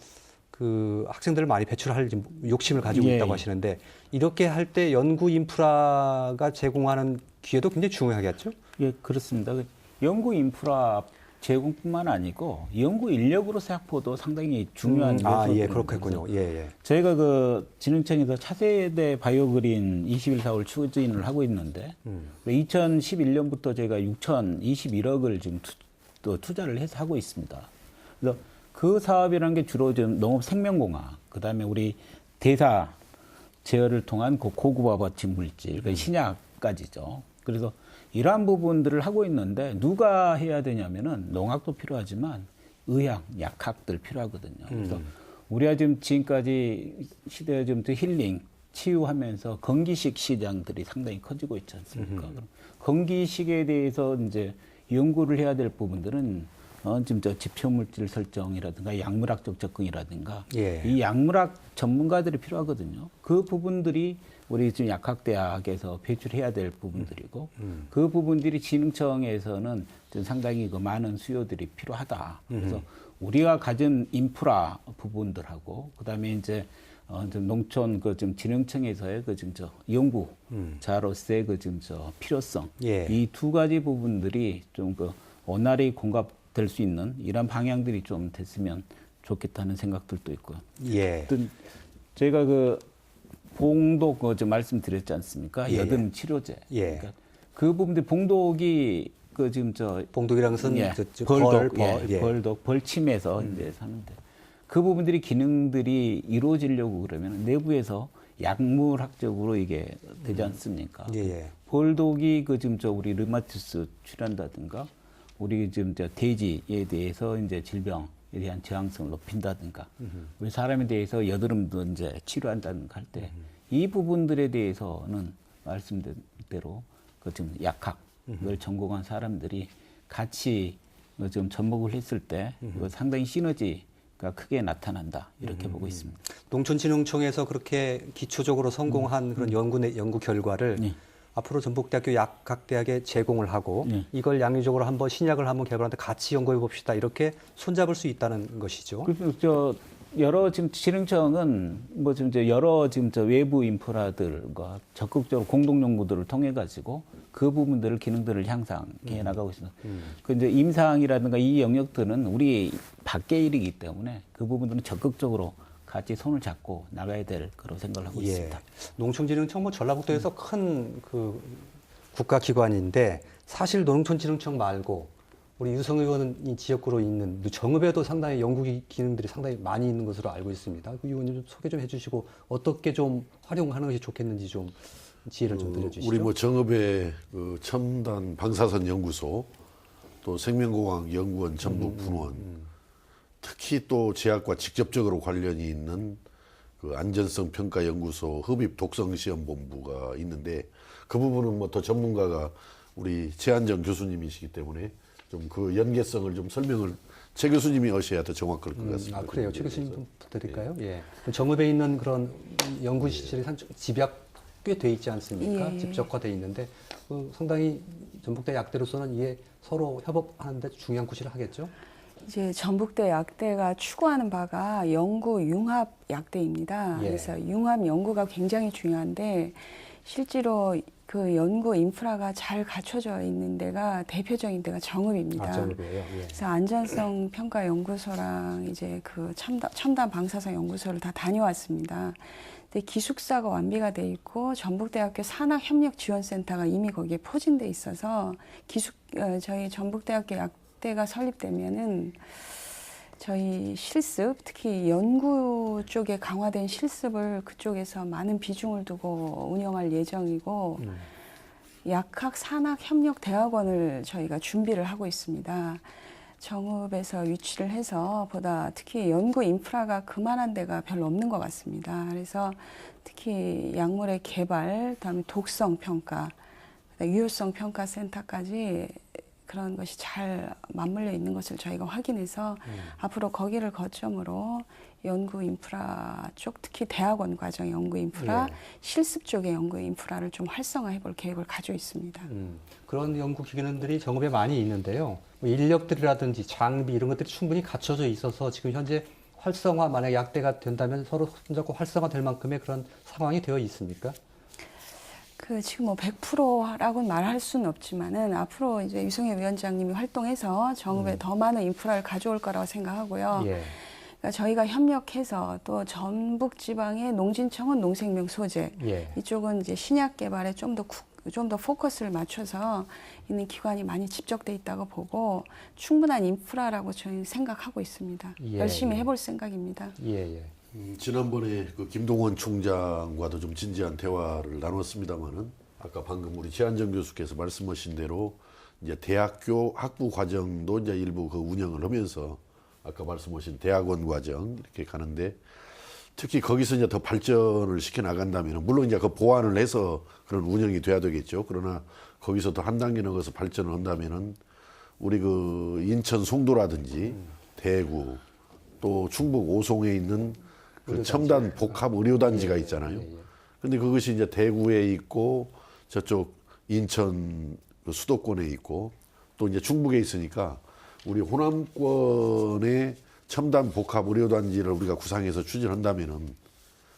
그 학생들을 많이 배출할 욕심을 가지고 예, 있다고 예. 하시는데 이렇게 할 때 연구 인프라가 제공하는 기회도 굉장히 중요하겠죠? 예, 그렇습니다. 연구 인프라 제공뿐만 아니고 연구 인력으로 생각해도 상당히 중요한 요소들입니다. 예, 그렇겠군요. 예, 예. 저희가 그 진흥청에서 차세대 바이오그린 21사업을 추진을 하고 있는데 2011년부터 저희가 6,021억을 지금 투자를 해서 하고 있습니다. 그래서 그 사업이라는 게 주로 좀 농업 생명공학, 그다음에 우리 대사 제어를 통한 그 고구마 버침 물질, 그러니까 신약까지죠. 그래서 이러한 부분들을 하고 있는데 누가 해야 되냐면은 농학도 필요하지만 의학, 약학들 필요하거든요. 그래서 우리가 지금까지 시대에 좀 더 힐링, 치유하면서 건기식 시장들이 상당히 커지고 있지 않습니까? 그럼 건기식에 대해서 이제 연구를 해야 될 부분들은 지금 지표 물질 설정이라든가 약물학적 접근이라든가 예. 이 약물학 전문가들이 필요하거든요. 그 부분들이 우리 지금 약학대학에서 배출해야 될 부분들이고 그 부분들이 진흥청에서는 좀 상당히 그 많은 수요들이 필요하다. 그래서 우리가 가진 인프라 부분들하고 그다음에 이제 좀 농촌 좀 진흥청에서의 연구자로서의 필요성 예. 이 두 가지 부분들이 좀 원활히 공급될 수 있는 이런 방향들이 좀 됐으면 좋겠다는 생각들도 있고요. 예. 또 저희가 봉독 좀 말씀드렸지 않습니까? 예. 여든 치료제. 예. 그러니까 그 부분들 봉독이 봉독이라는 것은 예, 벌독, 벌독, 벌침에서 이제 사는데 그 부분들이 기능들이 이루어지려고 그러면 내부에서 약물학적으로 이게 되지 않습니까? 예, 예. 벌독이 우리 르마티스 출현다든가 우리 대지에 대해서 이제 질병에 대한 저항성을 높인다든가 우리 사람에 대해서 여드름도 이제 치료한다든가 할 때 이 부분들에 대해서는 말씀드린 대로 약학을 전공한 사람들이 같이 좀 접목을 했을 때 상당히 시너지가 크게 나타난다 이렇게 보고 있습니다. 농촌진흥청에서 그렇게 기초적으로 성공한 그런 연구 결과를 네. 앞으로 전북대학교 약학대학에 제공을 하고 네. 이걸 양리적으로 한번 신약을 한번 개발하는데 같이 연구해 봅시다 이렇게 손잡을 수 있다는 것이죠. 그래서 여러 진흥청은 여러 외부 인프라들과 적극적으로 공동 연구들을 통해 가지고 그 부분들을 기능들을 향상해 나가고 있습니다. 그 이제 임상이라든가 이 영역들은 우리 밖의 일이기 때문에 그 부분들은 적극적으로 같이 손을 잡고 나가야 될 그런 생각을 하고 있습니다. 농촌진흥청 전라북도에서 큰 그 국가기관인데 사실 농촌진흥청 말고 우리 유성 의원이 지역구로 있는 정읍에도 상당히 연구 기능들이 상당히 많이 있는 것으로 알고 있습니다. 그 의원님 좀 소개 좀 해주시고 어떻게 좀 활용하는 것이 좋겠는지 좀 지혜를 좀 들려주시죠. 우리 정읍의 첨단 방사선 연구소, 또 생명공학 연구원 전북 분원, 특히 또 제약과 직접적으로 관련이 있는 안전성 평가 연구소 흡입 독성 시험 본부가 있는데 그 부분은 더 전문가가 우리 최한정 교수님이시기 때문에 좀 그 연계성을 좀 설명을 최 교수님이 하셔야 더 정확할 것 같습니다. 아, 그래요. 최 교수님 좀 부탁드릴까요? 예. 정읍에 있는 그런 연구 시설이 집약 꽤 돼 있지 않습니까? 예. 집적화돼 있는데 상당히 전북대 약대로서는 이게 서로 협업하는데 중요한 구실을 하겠죠? 이제 전북대 약대가 추구하는 바가 연구 융합 약대입니다. 예. 그래서 융합 연구가 굉장히 중요한데 실제로 그 연구 인프라가 잘 갖춰져 있는 데가 대표적인 데가 정읍입니다. 아, 정읍이에요. 예. 그래서 안전성 평가 연구소랑 이제 그 첨단 방사성 연구소를 다 다녀왔습니다. 근데 기숙사가 완비가 돼 있고 전북대학교 산학협력지원센터가 이미 거기에 포진돼 있어서 저희 전북대학교 약대가 설립되면은 저희 실습, 특히 연구 쪽에 강화된 실습을 그쪽에서 많은 비중을 두고 운영할 예정이고 약학 산학 협력 대학원을 저희가 준비를 하고 있습니다. 정읍에서 위치를 해서 보다 특히 연구 인프라가 그만한 데가 별로 없는 것 같습니다. 그래서 특히 약물의 개발, 그다음에 독성 평가, 유효성 평가 센터까지 그런 것이 잘 맞물려 있는 것을 저희가 확인해서 앞으로 거기를 거점으로 연구 인프라 쪽, 특히 대학원 과정 연구 인프라, 예. 실습 쪽의 연구 인프라를 좀 활성화해 볼 계획을 가지고 있습니다. 그런 연구 기관들이 정읍에 많이 있는데요. 뭐 인력들이라든지 장비 이런 것들이 충분히 갖춰져 있어서 지금 현재 활성화, 만약 약대가 된다면 서로 손잡고 활성화될 만큼의 그런 상황이 되어 있습니까? 지금 뭐 100%라고는 말할 수는 없지만은 앞으로 이제 유성애 위원장님이 활동해서 정읍에 더 많은 인프라를 가져올 거라고 생각하고요. 예. 그러니까 저희가 협력해서 또 전북 지방의 농진청은 농생명 소재, 예. 이쪽은 이제 신약 개발에 좀 더 포커스를 맞춰서 있는 기관이 많이 집적돼 있다고 보고 충분한 인프라라고 저희는 생각하고 있습니다. 예, 열심히 예. 해볼 생각입니다. 예, 예. 지난번에 그 김동원 총장과도 좀 진지한 대화를 나눴습니다만은 아까 방금 우리 최한정 교수께서 말씀하신 대로 이제 대학교 학부 과정도 이제 일부 그 운영을 하면서 아까 말씀하신 대학원 과정 이렇게 가는데 특히 거기서 이제 더 발전을 시켜 나간다면 물론 이제 그 보완을 해서 그런 운영이 돼야 되겠죠. 그러나 거기서 더 한 단계 넘어서 발전을 한다면은 우리 그 인천 송도라든지 대구 또 충북 오송에 있는 그 첨단 복합 의료단지가 있잖아요. 근데 그것이 이제 대구에 있고 저쪽 인천 그 수도권에 있고 또 이제 중북에 있으니까 우리 호남권의 첨단 복합 의료단지를 우리가 구상해서 추진한다면은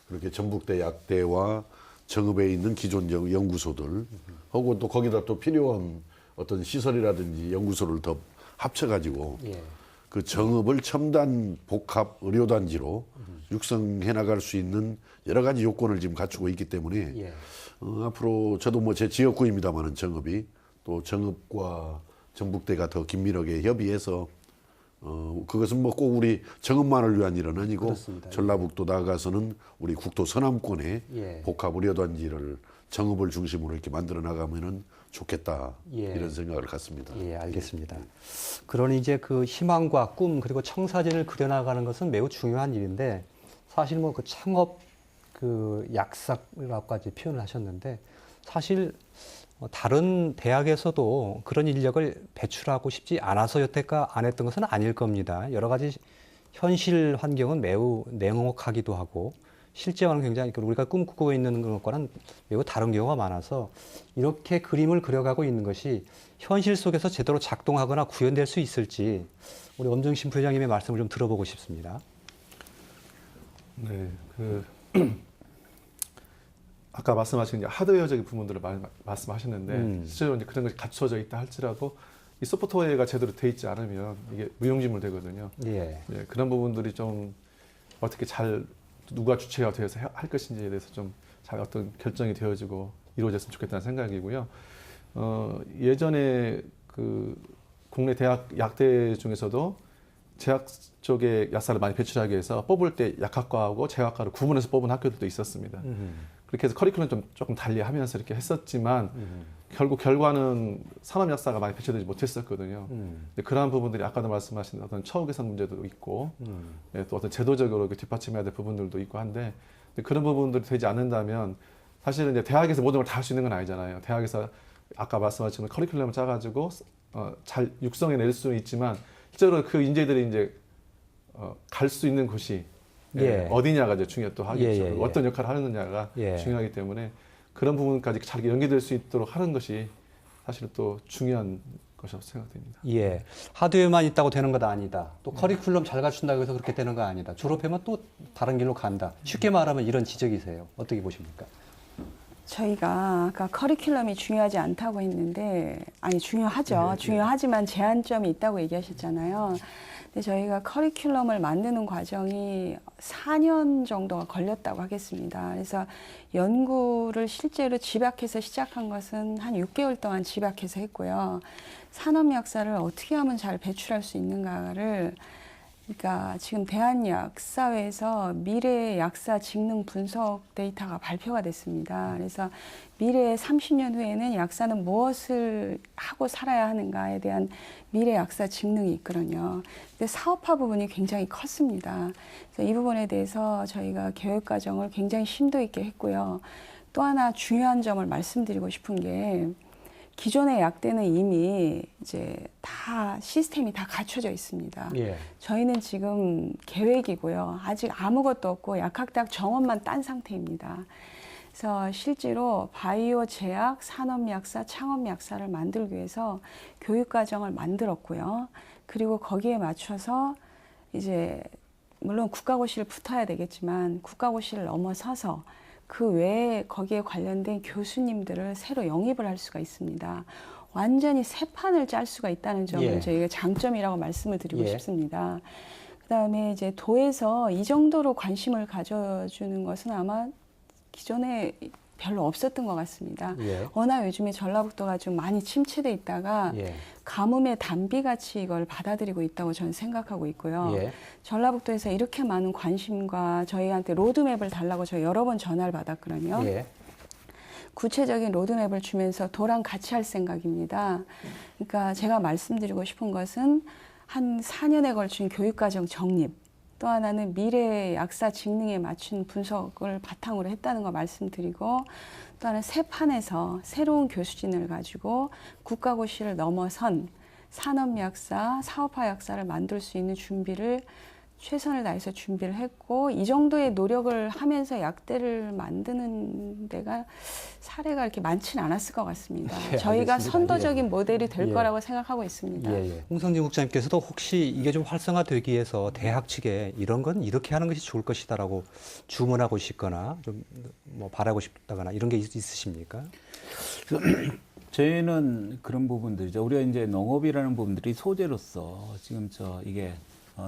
그렇게 전북대 약대와 정읍에 있는 기존 연구소들 하고 또 거기다 또 필요한 어떤 시설이라든지 연구소를 더 합쳐가지고 예. 그 정읍을 첨단 복합 의료단지로 육성해 나갈 수 있는 여러 가지 요건을 지금 갖추고 있기 때문에 예. 앞으로 저도 뭐 제 지역구입니다만은 정읍이 또 정읍과 전북대가 더 긴밀하게 협의해서 그것은 뭐 꼭 우리 정읍만을 위한 일은 아니고 그렇습니다. 전라북도 나아가서는 우리 국토 서남권에 예. 복합 의료단지를 정읍을 중심으로 이렇게 만들어 나가면은 좋겠다 예. 이런 생각을 갖습니다. 예, 알겠습니다. 그러니 이제 그 희망과 꿈 그리고 청사진을 그려나가는 것은 매우 중요한 일인데 사실 뭐 그 창업 그 약사라고까지 표현을 하셨는데 사실 다른 대학에서도 그런 인력을 배출하고 싶지 않아서 여태까지 안 했던 것은 아닐 겁니다. 여러 가지 현실 환경은 매우 냉혹하기도 하고 실제와는 굉장히 우리가 꿈꾸고 있는 것과는 매우 다른 경우가 많아서 이렇게 그림을 그려가고 있는 것이 현실 속에서 제대로 작동하거나 구현될 수 있을지 우리 엄정신 부회장님의 말씀을 좀 들어보고 싶습니다. 네, 아까 말씀하신 하드웨어적인 부분들을 많이 말씀하셨는데 실제로 이제 그런 것이 갖춰져 있다 할지라도 이 소프트웨어가 제대로 돼 있지 않으면 이게 무용지물 되거든요. 예. 예, 그런 부분들이 좀 어떻게 잘 누가 주체가 되어서 할 것인지에 대해서 좀 잘 어떤 결정이 되어지고 이루어졌으면 좋겠다는 생각이고요. 예전에 그 국내 대학 약대 중에서도 제약 쪽에 약사를 많이 배출하기 위해서 뽑을 때 약학과하고 제약과를 구분해서 뽑은 학교들도 있었습니다. 그렇게 해서 커리큘럼 좀 조금 달리하면서 이렇게 했었지만 결국 결과는 산업 약사가 많이 배출되지 못했었거든요. 근데 그러한 부분들이 아까도 말씀하신 어떤 처우 개선 문제도 있고 예, 또 어떤 제도적으로 뒷받침해야 될 부분들도 있고 한데 그런 부분들이 되지 않는다면 사실은 이제 대학에서 모든 걸 다 할 수 있는 건 아니잖아요. 대학에서 아까 말씀하신 커리큘럼을 짜가지고 잘 육성해낼 수는 있지만 실제로 그 인재들이 이제 갈 수 있는 곳이 어디냐가 이제 중요또 하겠죠. 어떤 역할을 하느냐가 중요하기 때문에 그런 부분까지 잘 연계될 수 있도록 하는 것이 사실 또 중요한 것이라고 생각됩니다. 예, 하드웨어만 있다고 되는 것 아니다. 또 커리큘럼 잘 갖춘다고 해서 그렇게 되는 거 아니다. 졸업하면 또 다른 길로 간다. 쉽게 말하면 이런 지적이세요. 어떻게 보십니까? 저희가 아까 커리큘럼이 중요하지 않다고 했는데, 아니 중요하죠. 중요하지만 제한점이 있다고 얘기하셨잖아요. 근데 저희가 커리큘럼을 만드는 과정이 4년 정도가 걸렸다고 하겠습니다. 그래서 연구를 실제로 집약해서 시작한 것은 한 6개월 동안 집약해서 했고요. 산업약사를 어떻게 하면 잘 배출할 수 있는가를, 그러니까 지금 대한약사회에서 미래 약사 직능 분석 데이터가 발표가 됐습니다. 그래서 미래 30년 후에는 약사는 무엇을 하고 살아야 하는가에 대한 미래 약사 직능이 있거든요. 근데 사업화 부분이 굉장히 컸습니다. 그래서 이 부분에 대해서 저희가 교육 과정을 굉장히 심도 있게 했고요. 또 하나 중요한 점을 말씀드리고 싶은 게, 기존의 약대는 이미 이제 다 시스템이 다 갖춰져 있습니다. 저희는 지금 계획이고요. 아직 아무것도 없고 약학대학 정원만 딴 상태입니다. 그래서 실제로 바이오 제약, 산업약사, 창업약사를 만들기 위해서 교육과정을 만들었고요. 그리고 거기에 맞춰서 이제 물론 국가고시를 붙어야 되겠지만 국가고시를 넘어서서 그 외에 거기에 관련된 교수님들을 새로 영입을 할 수가 있습니다. 완전히 새 판을 짤 수가 있다는 점을 저희가 장점이라고 말씀을 드리고 싶습니다. 그다음에 이제 도에서 이 정도로 관심을 가져주는 것은 아마 기존에 별로 없었던 것 같습니다. 워낙 요즘에 전라북도가 좀 많이 침체돼 있다가 가뭄의 단비같이 이걸 받아들이고 있다고 저는 생각하고 있고요. 전라북도에서 이렇게 많은 관심과 저희한테 로드맵을 달라고 저 여러 번 전화를 받았거든요. 구체적인 로드맵을 주면서 도랑 같이 할 생각입니다. 그러니까 제가 말씀드리고 싶은 것은 한 4년에 걸친 교육과정 정립, 또 하나는 미래 약사 직능에 맞춘 분석을 바탕으로 했다는 거 말씀드리고, 또 하나는 새 판에서 새로운 교수진을 가지고 국가고시를 넘어선 산업약사, 사업화 약사를 만들 수 있는 준비를 최선을 다해서 준비를 했고, 이 정도의 노력을 하면서 약대를 만드는 데가 사례가 이렇게 많지는 않았을 것 같습니다. 저희가 알겠습니다. 선도적인 모델이 될 거라고 생각하고 있습니다. 홍성진 국장님께서도 혹시 이게 좀 활성화되기 위해서 대학 측에 이런 건 이렇게 하는 것이 좋을 것이다라고 주문하고 싶거나 좀 뭐 바라고 싶다거나 이런 게 있으십니까? 저희는 그런 부분들이죠. 우리가 이제 농업이라는 부분들이 소재로서 지금 이게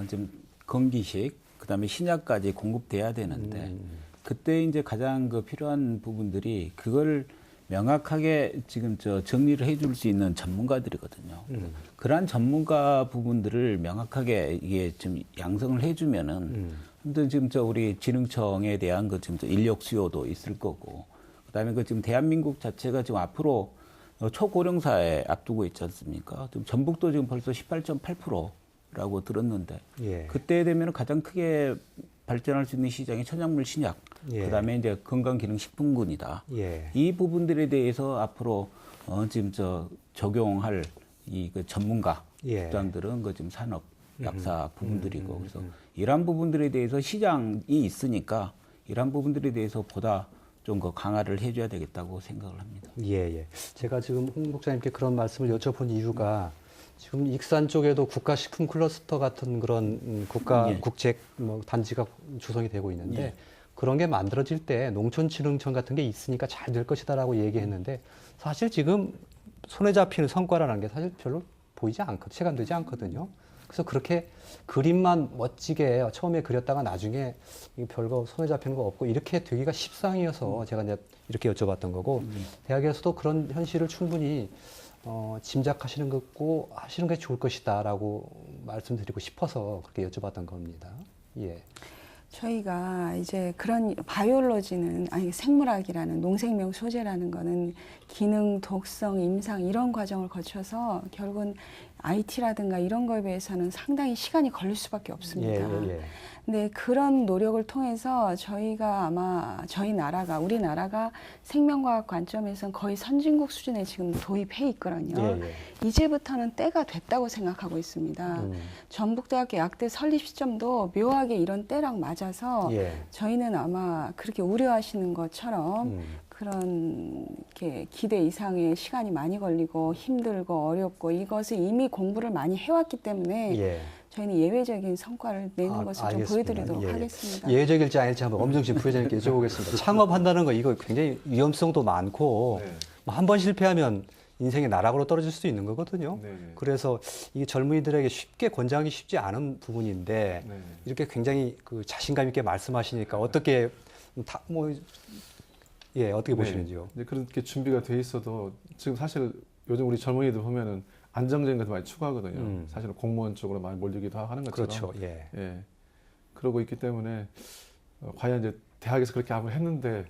좀 건기식, 그다음에 신약까지 공급돼야 되는데 그때 이제 가장 필요한 부분들이 그걸 명확하게 지금 정리를 해줄 수 있는 전문가들이거든요. 그러한 전문가 부분들을 명확하게 이게 좀 양성을 해주면은 아무튼 지금 우리 지능청에 대한 지금 인력 수요도 있을 거고, 그다음에 지금 대한민국 자체가 지금 앞으로 초고령사에 앞두고 있지 않습니까? 지금 전북도 지금 벌써 18.8%라고 들었는데, 그때 되면 가장 크게 발전할 수 있는 시장이 천연물 신약, 그다음에 이제 건강기능식품군이다. 이 부분들에 대해서 앞으로 지금 적용할 이 전문가 부장들은 지금 산업 약사 부분들이고, 그래서 이러한 부분들에 대해서 시장이 있으니까 이러한 부분들에 대해서 보다 좀 강화를 해줘야 되겠다고 생각을 합니다. 제가 지금 홍 목사님께 그런 말씀을 여쭤본 이유가 지금 익산 쪽에도 국가식품 클러스터 같은 그런 국책 단지가 조성이 되고 있는데 그런 게 만들어질 때 농촌진흥청 같은 게 있으니까 잘 될 것이다라고 얘기했는데 사실 지금 손에 잡히는 성과라는 게 사실 별로 체감되지 않거든요. 그래서 그렇게 그림만 멋지게 처음에 그렸다가 나중에 별거 손에 잡히는 거 없고 이렇게 되기가 십상이어서 제가 이제 이렇게 여쭤봤던 거고, 대학에서도 그런 현실을 충분히 짐작하시는 거고 하시는 게 좋을 것이다라고 말씀드리고 싶어서 그렇게 여쭤봤던 겁니다. 저희가 이제 그런 바이올로지는, 아니 생물학이라는 농생명 소재라는 거는 기능, 독성, 임상 이런 과정을 거쳐서 결국은 IT라든가 이런 거에 비해서는 상당히 시간이 걸릴 수밖에 없습니다. 예. 근데 그런 노력을 통해서 저희가 아마 우리나라가 생명과학 관점에서는 거의 선진국 수준에 지금 도입해 있거든요. 이제부터는 때가 됐다고 생각하고 있습니다. 전북대학교 약대 설립 시점도 묘하게 이런 때랑 맞아서 저희는 아마 그렇게 우려하시는 것처럼 그런 이렇게 기대 이상의 시간이 많이 걸리고 힘들고 어렵고 이것을 이미 공부를 많이 해왔기 때문에 저희는 예외적인 성과를 내는 것을 좀 알겠습니다. 보여드리도록 하겠습니다. 예외적일지 아닐지 한번 엄정신 부회장님께 여쭤보겠습니다. 창업한다는 거 이거 굉장히 위험성도 많고 뭐 한 번 실패하면 인생의 나락으로 떨어질 수도 있는 거거든요. 그래서 이게 젊은이들에게 쉽게 권장하기 쉽지 않은 부분인데 이렇게 굉장히 그 자신감 있게 말씀하시니까 어떻게 어떻게 보시는지요? 네, 그렇게 준비가 돼 있어도 지금 사실 요즘 우리 젊은이들 보면은 안정적인 것을 많이 추구하거든요. 사실은 공무원 쪽으로 많이 몰리기도 하는 것처럼. 그렇죠. 그러고 있기 때문에 과연 이제 대학에서 그렇게 한번 했는데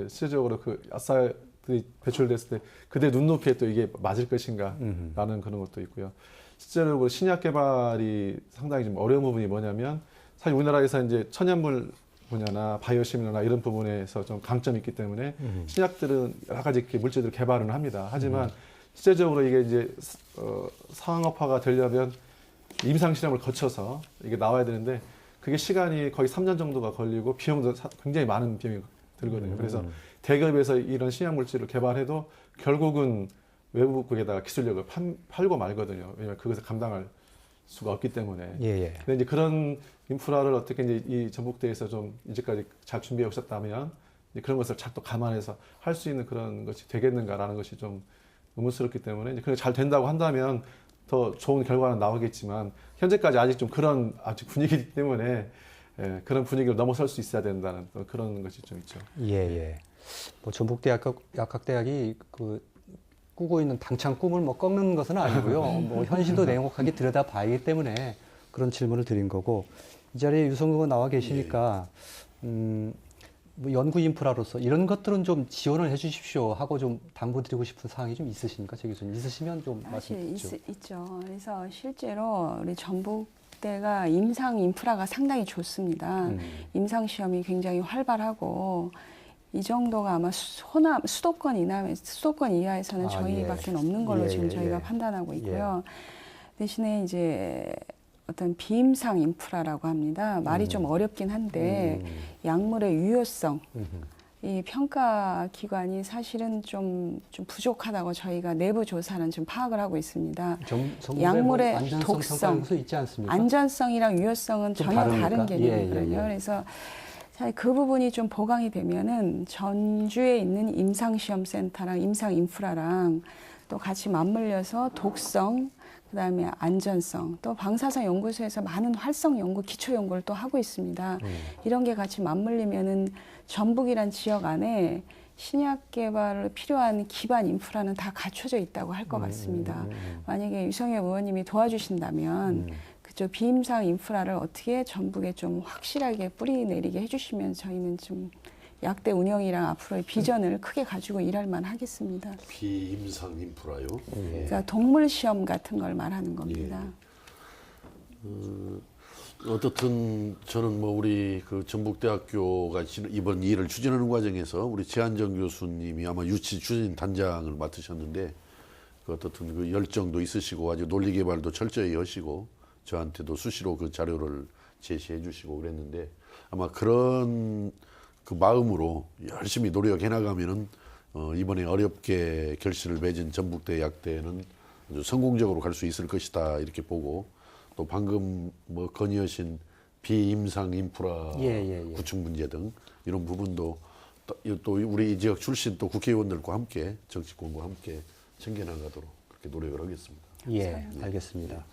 실질적으로 그 약사들이 배출됐을 때 그들 눈높이에 또 이게 맞을 것인가라는 그런 것도 있고요. 실제로 신약 개발이 상당히 좀 어려운 부분이 뭐냐면 사실 우리나라에서 이제 천연물 분야나 바이오시밀러나 이런 부분에서 좀 강점이 있기 때문에 신약들은 여러 가지 이렇게 물질들을 개발은 합니다. 하지만 실제적으로 이게 이제 상업화가 되려면 임상 실험을 거쳐서 이게 나와야 되는데 그게 시간이 거의 3년 정도가 걸리고 비용도 굉장히 많은 비용이 들거든요. 그래서 대기업에서 이런 신약 물질을 개발해도 결국은 외국에다가 기술력을 팔고 말거든요. 왜냐하면 그것을 감당할 수가 없기 때문에. 근데 이제 그런 인프라를 어떻게 이제 이 전북대에서 좀 이제까지 잘 준비해 오셨다면 이제 그런 것을 잘 또 감안해서 할 수 있는 그런 것이 되겠는가라는 것이 좀 의문스럽기 때문에 이제 그게 잘 된다고 한다면 더 좋은 결과는 나오겠지만 현재까지 아직 좀 그런 아직 분위기이기 때문에 그런 분위기를 넘어설 수 있어야 된다는 그런 것이 좀 있죠. 뭐 전북대 약학대학이 꾸고 있는 당찬 꿈을 뭐 꺾는 것은 아니고요. 뭐 현실도 냉혹하게 들여다봐야기 때문에 그런 질문을 드린 거고 이 자리에 유성근 의원 나와 계시니까 뭐 연구 인프라로서 이런 것들은 좀 지원을 해주십시오 하고 좀 당부드리고 싶은 사항이 좀 있으십니까, 최 교수님? 있으시면 좀 말씀 주시죠. 있죠. 그래서 실제로 우리 전북대가 임상 인프라가 상당히 좋습니다. 임상 시험이 굉장히 활발하고 이 정도가 아마 수도권 이하에서는 저희밖에 없는 걸로 지금 저희가 판단하고 있고요. 대신에 이제 어떤 비임상 인프라라고 합니다. 말이 좀 어렵긴 한데 약물의 유효성, 이 평가 기관이 사실은 좀 부족하다고 저희가 내부 조사는 좀 파악을 하고 있습니다. 약물의 독성, 있지 않습니까? 안전성이랑 유효성은 전혀 다른 개념이거든요. 예. 그래서 그 부분이 좀 보강이 되면은 전주에 있는 임상시험센터랑 임상인프라랑 또 같이 맞물려서 독성, 그다음에 안전성, 또 방사선 연구소에서 많은 활성 연구, 기초 연구를 또 하고 있습니다. 이런 게 같이 맞물리면은 전북이란 지역 안에 신약 개발을 필요한 기반 인프라는 다 갖춰져 있다고 할 것 같습니다. 만약에 유성엽 의원님이 도와주신다면 그쪽 비임상 인프라를 어떻게 전북에 좀 확실하게 뿌리 내리게 해주시면 저희는 좀 약대 운영이랑 앞으로의 비전을 크게 가지고 일할 만 하겠습니다. 비임상 인프라요? 그러니까 동물 시험 같은 걸 말하는 겁니다. 어떻든 저는 뭐 우리 그 전북대학교가 이번 일을 추진하는 과정에서 우리 최한정 교수님이 아마 유치 추진 단장을 맡으셨는데 그 어떻든 그 열정도 있으시고 아주 논리 개발도 철저히 하시고 저한테도 수시로 그 자료를 제시해 주시고 그랬는데 아마 그런 그 마음으로 열심히 노력해 나가면은 이번에 어렵게 결실을 맺은 전북대 약대는 아주 성공적으로 갈 수 있을 것이다 이렇게 보고 또 방금 뭐 건의하신 비임상 인프라 구축 문제 등 이런 부분도 또 우리 지역 출신 또 국회의원들과 함께 정치권과 함께 챙겨나가도록 그렇게 노력을 하겠습니다. 알겠습니다.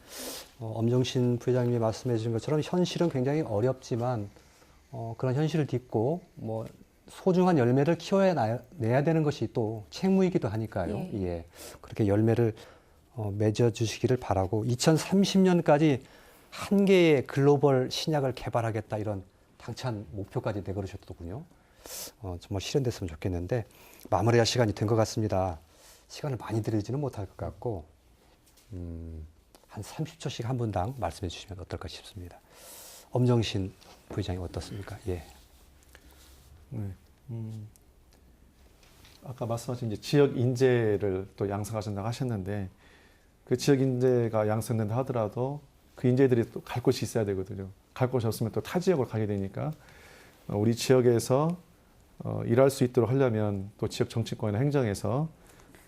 엄정신 부회장님이 말씀해 주신 것처럼 현실은 굉장히 어렵지만 그런 현실을 딛고 뭐 소중한 열매를 키워내야 되는 것이 또 책무이기도 하니까요. 그렇게 열매를 맺어 주시기를 바라고 2030년까지 한 개의 글로벌 신약을 개발하겠다 이런 당찬 목표까지 내걸으셨더군요. 정말 실현됐으면 좋겠는데 마무리할 시간이 된 것 같습니다. 시간을 많이 들이지는 못할 것 같고 한 30초씩 한 분당 말씀해 주시면 어떨까 싶습니다. 엄정신 부의장이 어떻습니까? 예. 네. 아까 말씀하신 이제 지역 인재를 또 양성하신다고 하셨는데 그 지역 인재가 양성된다 하더라도 그 인재들이 또 갈 곳이 있어야 되거든요. 갈 곳이 없으면 또 타 지역으로 가게 되니까 우리 지역에서 일할 수 있도록 하려면 또 지역 정치권이나 행정에서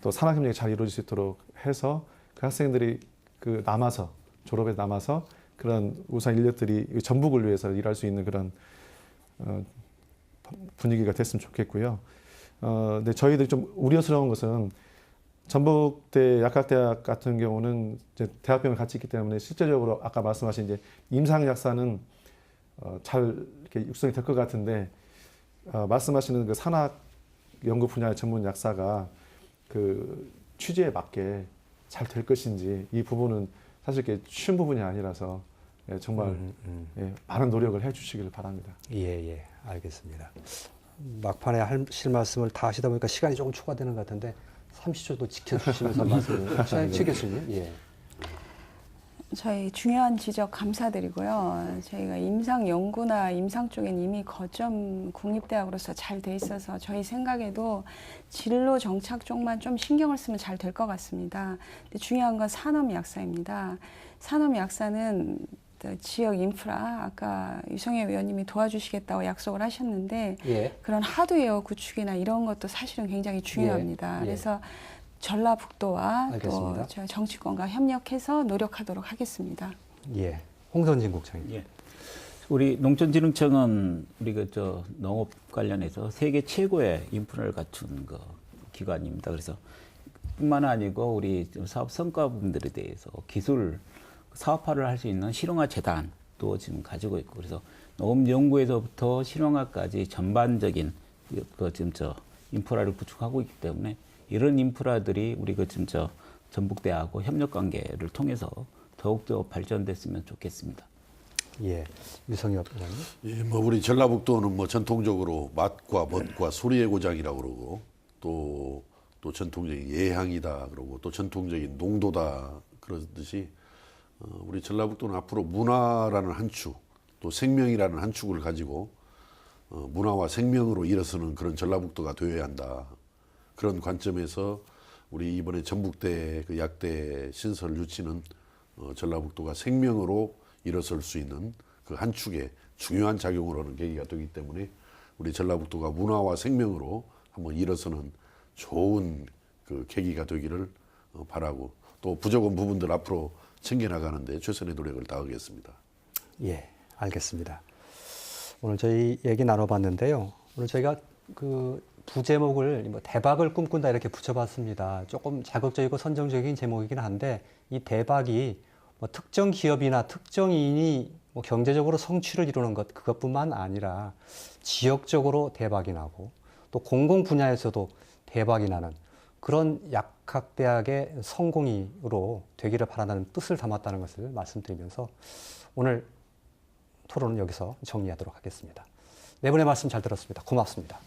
또 산학협력이 잘 이루어질 수 있도록 해서 그 학생들이 그 남아서 졸업에 남아서 그런 우수한 인력들이 전북을 위해서 일할 수 있는 그런 분위기가 됐으면 좋겠고요. 근데 저희들이 좀 우려스러운 것은 전북대 약학대학 같은 경우는 이제 대학병을 같이 있기 때문에 실제적으로 아까 말씀하신 이제 임상 약사는 잘 이렇게 육성이 될 것 같은데 말씀하시는 그 산학 연구 분야의 전문 약사가 그 취지에 맞게 잘 될 것인지 이 부분은 사실 이렇게 쉬운 부분이 아니라서 정말 많은 노력을 해주시기를 바랍니다. 예, 알겠습니다. 막판에 하실 말씀을 다 하시다 보니까 시간이 조금 초과되는 것 같은데 30초도 지켜주시면서 말씀을 최 교수님. 예. 저희 중요한 지적 감사드리고요. 저희가 임상 연구나 임상 쪽엔 이미 거점 국립대학으로서 잘 돼 있어서 저희 생각에도 진로 정착 쪽만 좀 신경을 쓰면 잘 될 것 같습니다. 근데 중요한 건 산업약사입니다. 산업약사는 지역 인프라, 아까 유성애 의원님이 도와주시겠다고 약속을 하셨는데 예. 그런 하드웨어 구축이나 이런 것도 사실은 굉장히 중요합니다. 예. 그래서 전라북도와 알겠습니다. 또 정치권과 협력해서 노력하도록 하겠습니다. 예. 홍선진 국장님. 예. 우리 농촌진흥청은 우리가 농업 관련해서 세계 최고의 인프라를 갖춘 그 기관입니다. 그래서 뿐만 아니고 우리 사업 성과 부분들에 대해서 기술 사업화를 할 수 있는 실용화 재단도 지금 가지고 있고 그래서 농업 연구에서부터 실용화까지 전반적인 지금 인프라를 구축하고 있기 때문에 이런 인프라들이 우리 지금 전북대하고 협력 관계를 통해서 더욱더 발전됐으면 좋겠습니다. 예. 유성엽 의원님. 예, 뭐 우리 전라북도는 뭐 전통적으로 맛과 멋과 소리의 고장이라고 그러고 또 전통적인 예향이다 그러고 또 전통적인 농도다 그러듯이 우리 전라북도는 앞으로 문화라는 한 축, 또 생명이라는 한 축을 가지고 문화와 생명으로 일어서는 그런 전라북도가 되어야 한다. 그런 관점에서 우리 이번에 전북대 그 약대 신설 유치는 전라북도가 생명으로 일어설 수 있는 그 한 축의 중요한 작용을 하는 계기가 되기 때문에 우리 전라북도가 문화와 생명으로 한번 일어서는 좋은 그 계기가 되기를 바라고 또 부족한 부분들 앞으로 챙겨나가는데 최선의 노력을 다하겠습니다. 예, 알겠습니다. 오늘 저희 얘기 나눠봤는데요. 오늘 저희가 그 부제목을 뭐 대박을 꿈꾼다 이렇게 붙여봤습니다. 조금 자극적이고 선정적인 제목이긴 한데 이 대박이 뭐 특정 기업이나 특정인이 뭐 경제적으로 성취를 이루는 것 그것뿐만 아니라 지역적으로 대박이 나고 또 공공 분야에서도 대박이 나는 그런 약학대학의 성공으로 되기를 바란다는 뜻을 담았다는 것을 말씀드리면서 오늘 토론은 여기서 정리하도록 하겠습니다. 네 분의 말씀 잘 들었습니다. 고맙습니다.